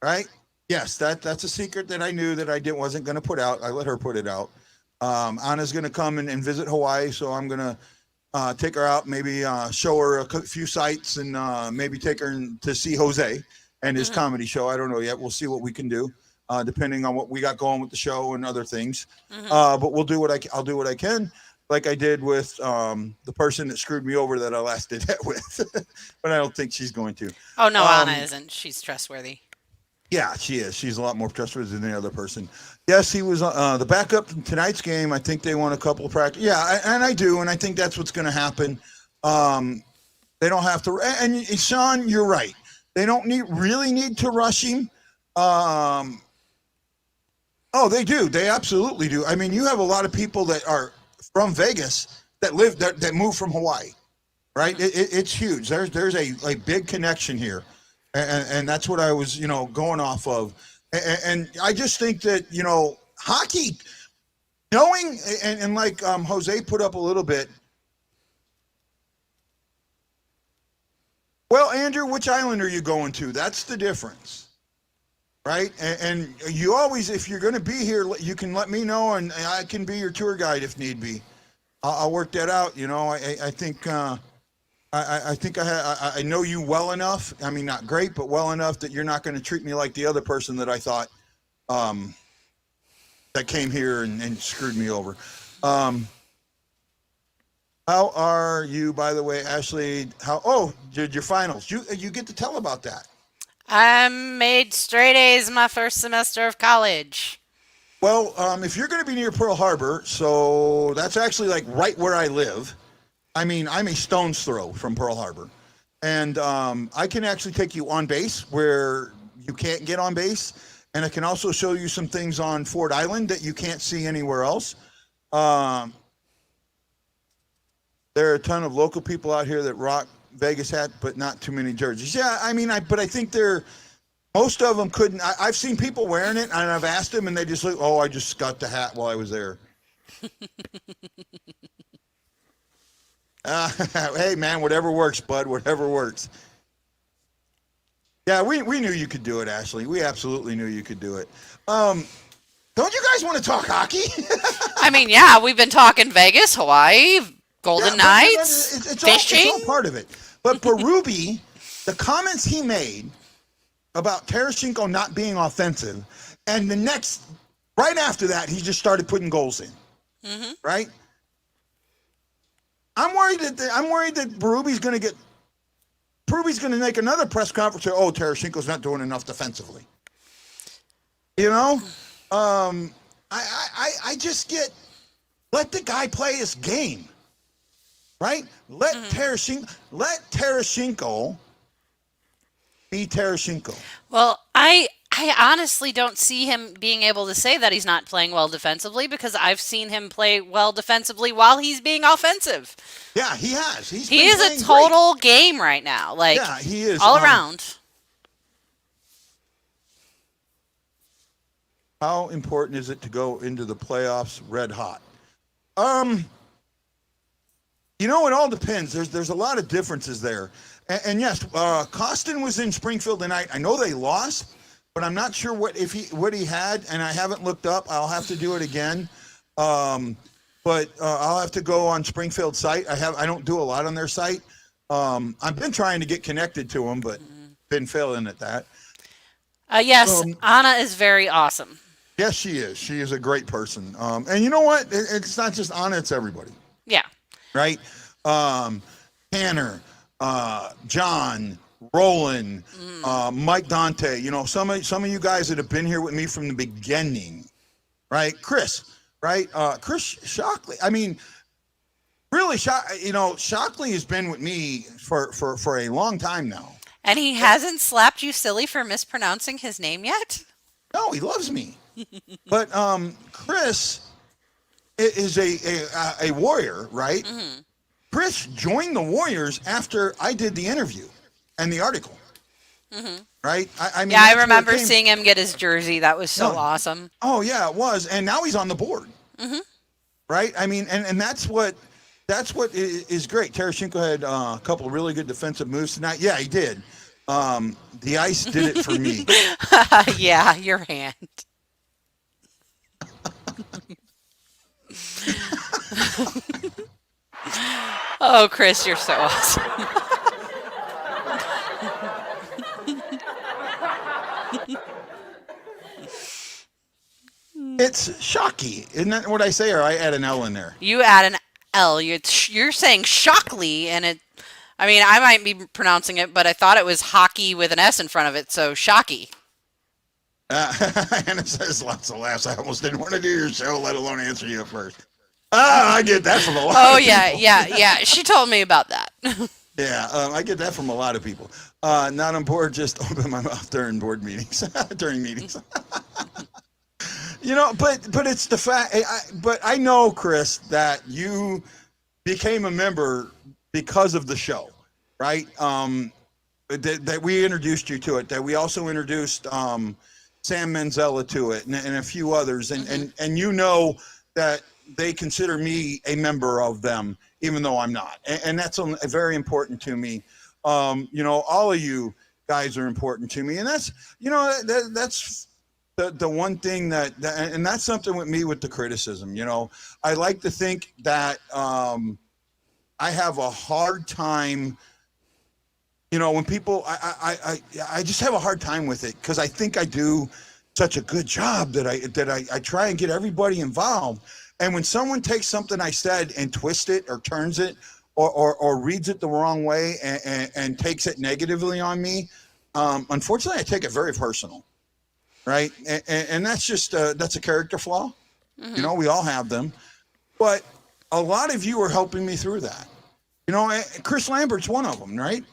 right? Yes, that's a secret that I knew that wasn't going to put out. I let her put it out. Anna's going to come and visit Hawaii, so I'm going to take her out, maybe show her a few sites, and maybe take her to see Jose and his mm-hmm. comedy show. I don't know yet. We'll see what we can do, depending on what we got going with the show and other things. Mm-hmm. But I'll do what I can. Like I did with the person that screwed me over that I last did that with. But I don't think she's going to. Oh, no, Anna isn't. She's trustworthy. Yeah, she is. She's a lot more trustworthy than the other person. Yes, he was the backup in tonight's game. I think they won a couple of practice. Yeah, and I do, and I think that's what's going to happen. They don't have to. And Sean, you're right. They don't really need to rush him. Oh, they do. They absolutely do. I mean, you have a lot of people that are from Vegas that move from Hawaii, right? It's huge. There's a big connection here, and that's what I was going off of, and I just think that hockey, knowing and like Jose put up a little bit. Well, Andrew, which island are you going to? That's the difference. Right, and you always, if you're going to be here, you can let me know, and I can be your tour guide if need be. I'll work that out. I think I know you well enough. I mean, not great, but well enough that you're not going to treat me like the other person that I thought that that came here and screwed me over. How are you, by the way, Ashley? Did your finals? You get to tell about that. I made straight A's my first semester of college. Well, if you're going to be near Pearl Harbor, so that's actually like right where I live. I mean, I'm a stone's throw from Pearl Harbor, and I can actually take you on base where you can't get on base, and I can also show you some things on Ford Island that you can't see anywhere else. There are a ton of local people out here that rock Vegas hat, but not too many jerseys. Yeah, I mean, but I think most of them couldn't. I've seen people wearing it, and I've asked them, and they just look, I just got the hat while I was there. Hey, man, whatever works, bud, whatever works. Yeah, we knew you could do it, Ashley. We absolutely knew you could do it. Don't you guys want to talk hockey? I mean, yeah, we've been talking Vegas, Hawaii, Golden Knights, fishing. It's all part of it. But Berube, the comments he made about Tarasenko not being offensive, and right after that, he just started putting goals in. Mm-hmm. Right? I'm worried that Berube's going to make another press conference and say, Tarasenko's not doing enough defensively. You know? I just let the guy play his game. Right? Let Tarasenko be Tarasenko. Well, I honestly don't see him being able to say that he's not playing well defensively because I've seen him play well defensively while he's being offensive. Yeah, he has. He is a total game right now. Yeah, he is all around. How important is it to go into the playoffs red hot? It all depends. There's a lot of differences there. And yes, Costin was in Springfield tonight. I know they lost, but I'm not sure what he had, and I haven't looked up. I'll have to do it again. But I'll have to go on Springfield site. I don't do a lot on their site. I've been trying to get connected to them, but been failing at that. Yes, Anna is very awesome. Yes, she is. She is a great person. And you know what? It's not just Anna, it's everybody. Yeah. Right? Tanner, John, Roland, Mike Dante, some of you guys that have been here with me from the beginning, right? Chris, right? Chris Shockley. I mean, really, Shockley has been with me for a long time now. And he hasn't slapped you silly for mispronouncing his name yet? No, he loves me. But Chris is a warrior, right? Mm-hmm. Chris joined the Warriors after I did the interview and the article. Mm-hmm. Right? I mean, I remember seeing him get his jersey. That was so awesome. Oh, yeah, it was. And now he's on the board. Mm-hmm. Right? I mean, and that's what is great. Tarasenko had a couple of really good defensive moves tonight. Yeah, he did. The ice did it for me. Yeah, your hand. Oh, Chris, you're so awesome. It's Shocky. Isn't that what I say, or I add an L in there? You add an L. You're saying Shockley, and it... I mean, I might be pronouncing it, but I thought it was hockey with an S in front of it, so Shocky. Anna says lots of laughs. I almost didn't want to do your show, let alone answer you first. I get that from a lot of people. Yeah. She told me about that. Yeah, I get that from a lot of people. Not on board, just open my mouth during board meetings, during meetings. But it's the fact. But I know, Chris, that you became a member because of the show, right? That we introduced you to it. That we also introduced Sam Manzella to it, and a few others, and that they consider me a member of them, even though I'm not, and that's very important to me. All of you guys are important to me, and that's that's the one thing and that's something with me with the criticism. I like to think that I have a hard time. When people, I just have a hard time with it because I think I do such a good job that I try and get everybody involved. And when someone takes something I said and twists it or turns it or reads it the wrong way and takes it negatively on me, unfortunately, I take it very personal, right? And that's just that's a character flaw. You know, we all have them, but a lot of you are helping me through that. You know, Chris Lambert's one of them, right?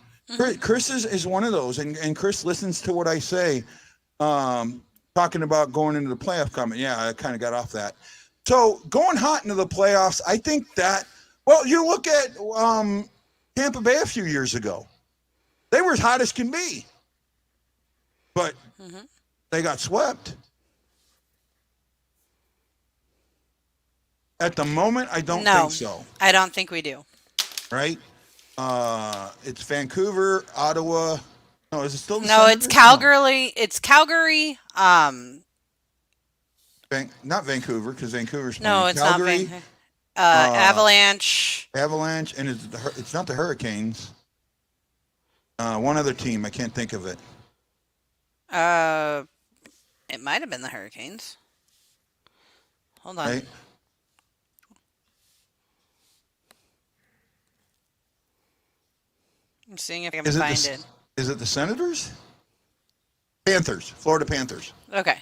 Chris is one of those, and Chris listens to what I say, talking about going into the playoff comment. Yeah, I kind of got off that. So going hot into the playoffs, I think that, well, you look at Tampa Bay a few years ago. They were as hot as can be, but they got swept. At the moment, I don't think so. I don't think we do. Right? It's Vancouver, Ottawa. No, is it still the No, Senators? it's Calgary. It's Calgary. Not Vancouver, because Vancouver's No, playing. it's Calgary, not Vancouver. Avalanche. Avalanche, and it's not the Hurricanes. One other team, I can't think of it. It might have been the Hurricanes. Hold on. Right? I'm seeing if I can find it. Is it the Senators? Panthers, Florida Panthers. Okay.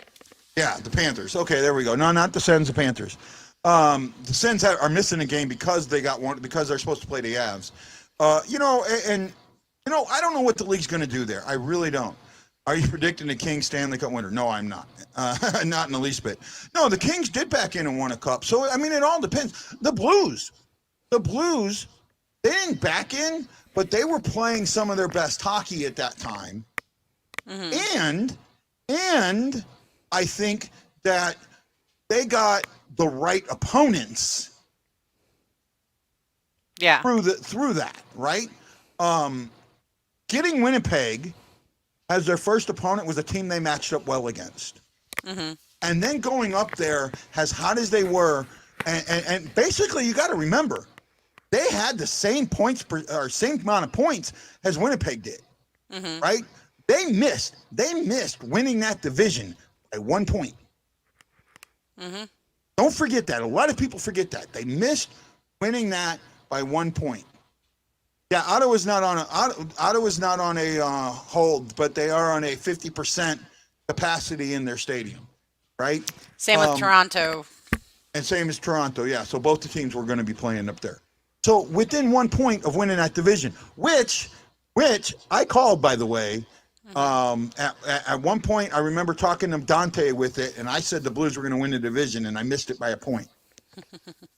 Yeah, the Panthers. Okay, there we go. No, not the Sens, the Panthers. The Sens are missing a game because they got one because they're supposed to play the Avs. You know, I don't know what the league's going to do there. I really don't. Are you predicting the Kings Stanley Cup winner? No, I'm not. Not in the least bit. No, the Kings did back in and won a cup. So I mean, it all depends. The Blues, they didn't back in, but they were playing some of their best hockey at that time. And I think that they got the right opponents. Yeah. Through that, right? Getting Winnipeg as their first opponent was a team they matched up well against. And then going up there as hot as they were, and basically you got to remember, they had the same points or same amount of points as Winnipeg did, right? They missed winning that division by 1 point. Don't forget that. A lot of people forget that. They missed winning that by 1 point. Yeah, Ottawa's not on a hold, but they are on a 50% capacity in their stadium, right? Same with Toronto. And same as Toronto, yeah. So both the teams were going to be playing up there. So within 1 point of winning that division, which I called, by the way. At one point, I remember talking to Dante with it, and I said the Blues were going to win the division, and I missed it by a point.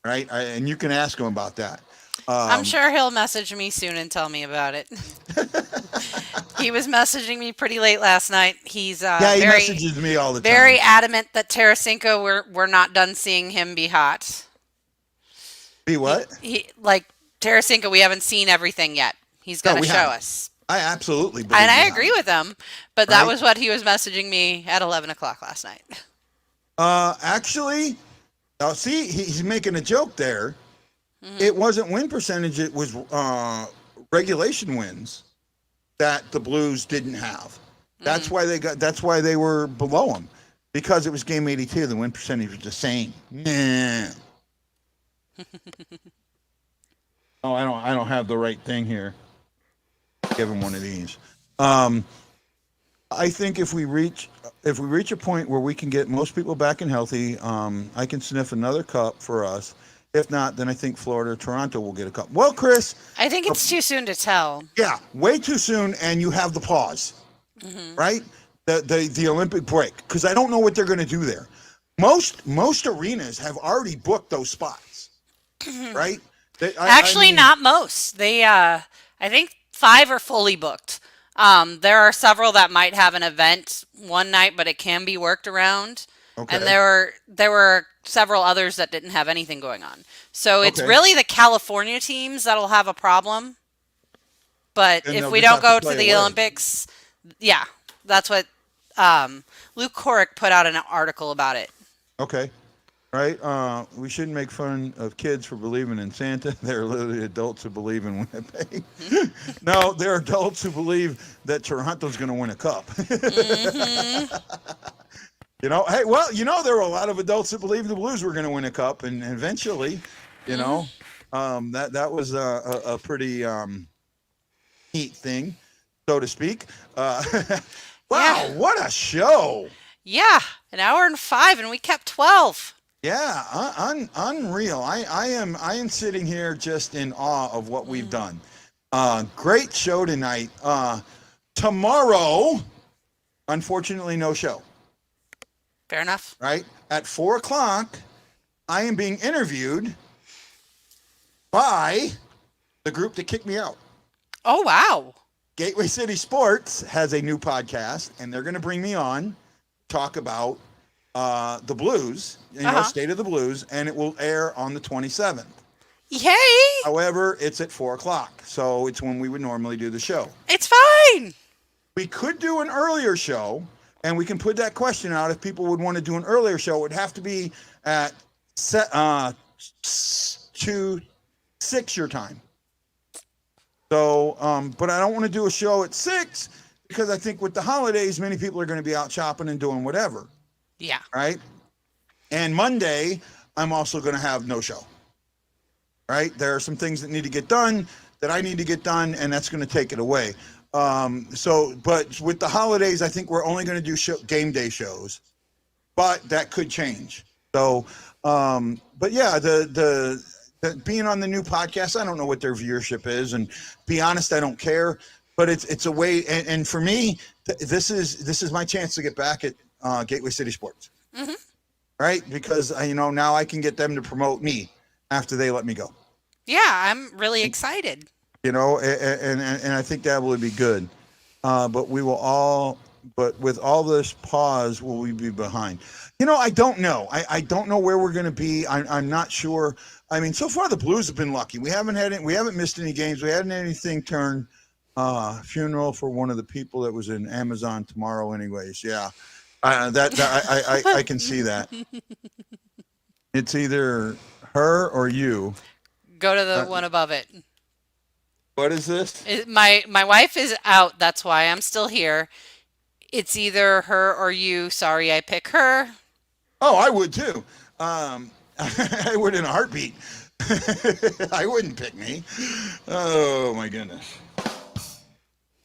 Right? And you can ask him about that. I'm sure he'll message me soon and tell me about it. He was messaging me pretty late last night. He's he messages me all the time. Very adamant that Tarasenko, we're not done seeing him be hot. Be what? He like Tarasenko, we haven't seen everything yet. He's going to show us. I absolutely believe and I agree with him, but that Right? was what he was messaging me at 11 o'clock last night. Actually, see, he's making a joke there. It wasn't win percentage; it was regulation wins that the Blues didn't have. That's why they were below them, because it was game 82. The win percentage was the same. Nah. Oh, I don't have the right thing here. Give him one of these. I think if we reach a point where we can get most people back and healthy, I can sniff another cup for us. If not, then I think Florida or Toronto will get a cup. Well, Chris, I think it's too soon to tell. Yeah, way too soon, and you have the pause, right? The Olympic break, because I don't know what they're going to do there. Most arenas have already booked those spots, right? Actually, not most. They, I think 5 are fully booked. There are several that might have an event one night, but it can be worked around. Okay. And there were several others that didn't have anything going on. So it's really the California teams that'll have a problem. But if we don't go to the Olympics, yeah, that's what Luke Corrick put out an article about it. Okay. Right? We shouldn't make fun of kids for believing in Santa. They're literally adults who believe in Winnipeg. No, they're adults who believe that Toronto's going to win a cup. Hey, well, there were a lot of adults that believed the Blues were going to win a cup, and eventually, that was a pretty neat thing, so to speak. Wow, what a show! Yeah, an hour and 5, and we kept 12. Yeah, unreal. I am sitting here just in awe of what we've done. Great show tonight. Tomorrow, unfortunately, no show. Fair enough. Right? At 4:00, I am being interviewed by the group that kicked me out. Oh, wow. Gateway City Sports has a new podcast, and they're going to bring me on to talk about the Blues, State of the Blues, and it will air on the 27th. Yay! However, it's at 4:00, so it's when we would normally do the show. It's fine! We could do an earlier show, and we can put that question out if people would want to do an earlier show. It would have to be at 6 your time. So, but I don't want to do a show at 6 because I think with the holidays, many people are going to be out shopping and doing whatever. Yeah. Right? And Monday, I'm also going to have no show. Right? There are some things that need to get done that I need to get done, and that's going to take it away. But with the holidays, I think we're only going to do game day shows, but that could change. So, but yeah, the being on the new podcast, I don't know what their viewership is, and be honest, I don't care. But it's a way, and for me, this is my chance to get back at Gateway City Sports, right? Because now I can get them to promote me after they let me go. Yeah, I'm really excited. And I think that will be good. But with all this pause, will we be behind? I don't know. I don't know where we're going to be. I'm not sure. I mean, so far the Blues have been lucky. We haven't missed any games. We haven't had anything turn. Funeral for one of the people that was in Amazon tomorrow. Anyways, yeah, I can see that. It's either her or you. Go to the one above it. What is this? My wife is out. That's why I'm still here. It's either her or you. Sorry, I pick her. Oh, I would too. I would in a heartbeat. I wouldn't pick me. Oh my goodness.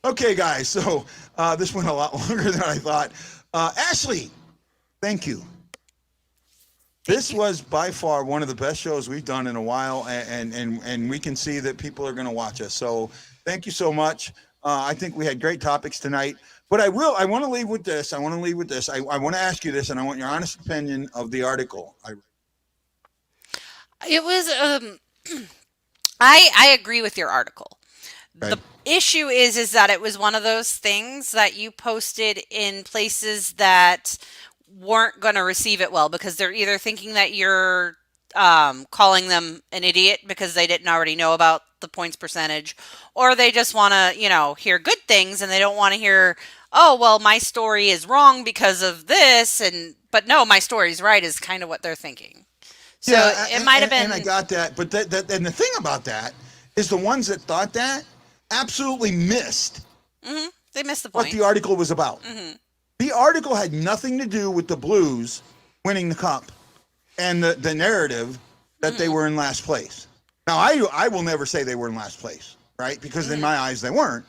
Okay, guys. So this went a lot longer than I thought. Ashley, thank you. This was by far one of the best shows we've done in a while, and we can see that people are going to watch us. So thank you so much. I think we had great topics tonight. But I want to leave with this. I want to ask you this, and I want your honest opinion of the article. It was. I agree with your article. Right. The issue is that it was one of those things that you posted in places that weren't going to receive it well because they're either thinking that you're calling them an idiot because they didn't already know about the points percentage, or they just want to, hear good things and they don't want to hear, oh, well, my story is wrong because of this. But no, my story's right is kind of what they're thinking. So it might have been. And I got that. But and the thing about that is the ones that thought that absolutely missed. Mm-hmm. They missed the point. What the article was about. Mm-hmm. The article had nothing to do with the Blues winning the cup and the narrative that they were in last place. Now, I will never say they were in last place, right? Because in my eyes, they weren't.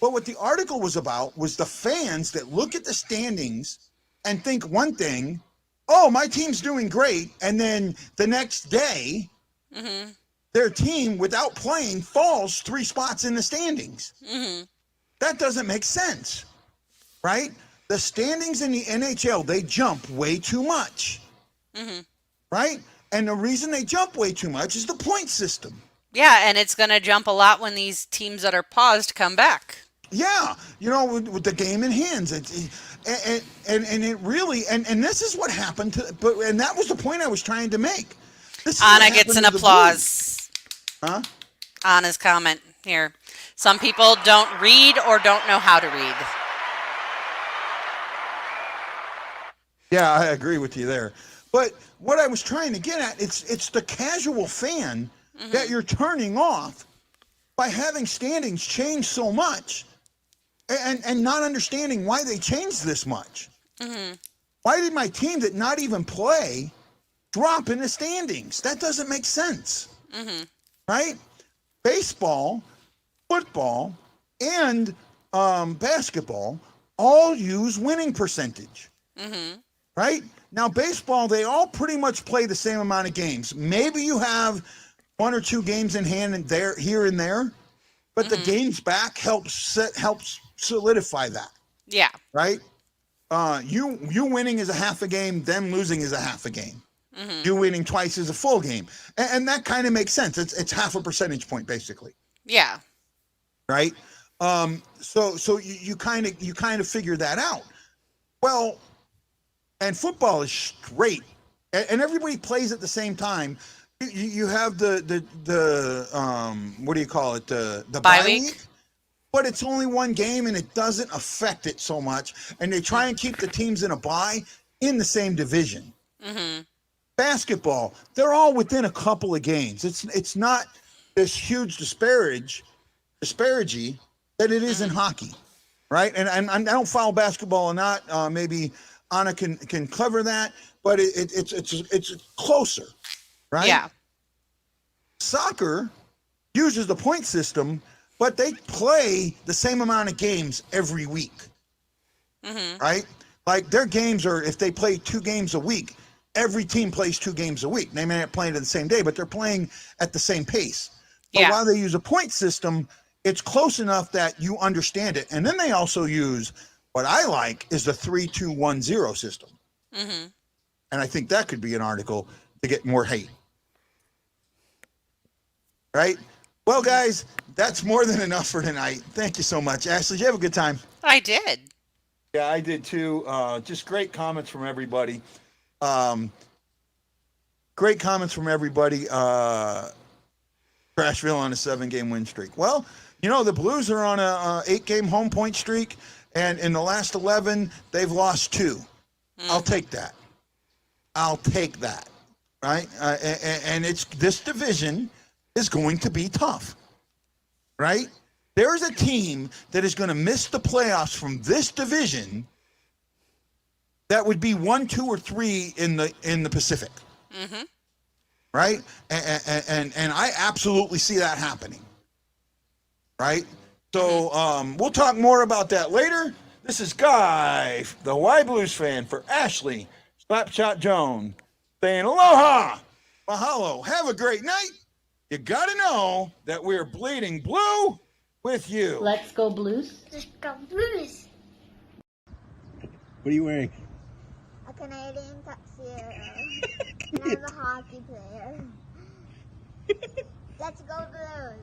But what the article was about was the fans that look at the standings and think one thing, oh, my team's doing great. And then the next day, their team, without playing, falls 3 spots in the standings. Mm-hmm. That doesn't make sense, right? The standings in the NHL, they jump way too much, right? And the reason they jump way too much is the point system. Yeah, and it's going to jump a lot when these teams that are paused come back. Yeah, with the game in hands, and it really, and this is what happened and that was the point I was trying to make. Anna gets an applause. Huh? Anna's comment here. Some people don't read or don't know how to read. Yeah, I agree with you there. But what I was trying to get at, it's the casual fan that you're turning off by having standings change so much and not understanding why they changed this much. Why did my team that not even play drop in the standings? That doesn't make sense. Mm-hmm. Right? Baseball, football, and basketball all use winning percentage. Mm-hmm. Right? Now, baseball, they all pretty much play the same amount of games. Maybe you have 1 or 2 games in hand and there, here and there, but the games back helps solidify that. Yeah. Right? You winning is a half a game, them losing is a half a game. Mm-hmm. You winning twice is a full game, and that kind of makes sense. It's half a percentage point basically. Yeah. Right. So you kind of figure that out. Well, and football is straight, and everybody plays at the same time. You have the what do you call it, the Bye week? week, but it's only one game and it doesn't affect it so much. And they try and keep the teams in a bye in the same division. Mm-hmm. Basketball, they're all within a couple of games. It's not this huge disparity that it is in hockey, right? And I don't follow basketball or not. Maybe Anna can cover that, but it's closer, right? Yeah. Soccer uses the point system, but they play the same amount of games every week, right? Like their games are, if they play 2 games a week, every team plays 2 games a week. They may not play it the same day, but they're playing at the same pace. But while they use a point system, it's close enough that you understand it. And then they also use what I like is the 3-2-1-0 system. Mm-hmm. And I think that could be an article to get more hate. Right? Well, guys, that's more than enough for tonight. Thank you so much. Ashley, did you have a good time? I did. Yeah, I did too. Just great comments from everybody. Great comments from everybody. Crashville on a 7-game win streak. Well, you know, the Blues are on a 8-game home point streak, and in the last 11, they've lost 2. I'll take that. Right? And it's this division is going to be tough. Right? There's a team that is going to miss the playoffs from this division that would be 1, 2, or 3 in the Pacific. Mm-hmm. Right? And I absolutely see that happening. Right? So we'll talk more about that later. This is Guy, the Hawaii Blues fan, for Ashley Slapshot Jones, saying aloha, mahalo, have a great night. You got to know that we're bleeding blue with you. Let's go Blues. Let's go Blues. What are you wearing? A Canadian tuxedo. And I'm a hockey player. Let's go Blues.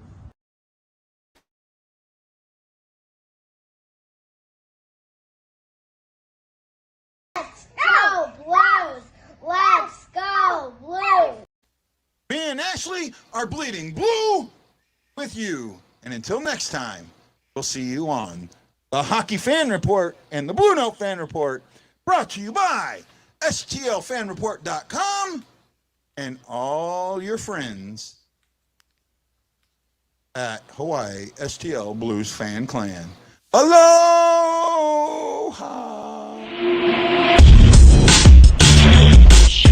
Let's go Blues. Let's go Blues. Me and Ashley are bleeding blue with you. And until next time, we'll see you on the Hockey Fan Report and the BlueNote Fan Report, brought to you by STLFanReport.com and all your friends at Hawaii STL Blues Fan Clan. Aloha!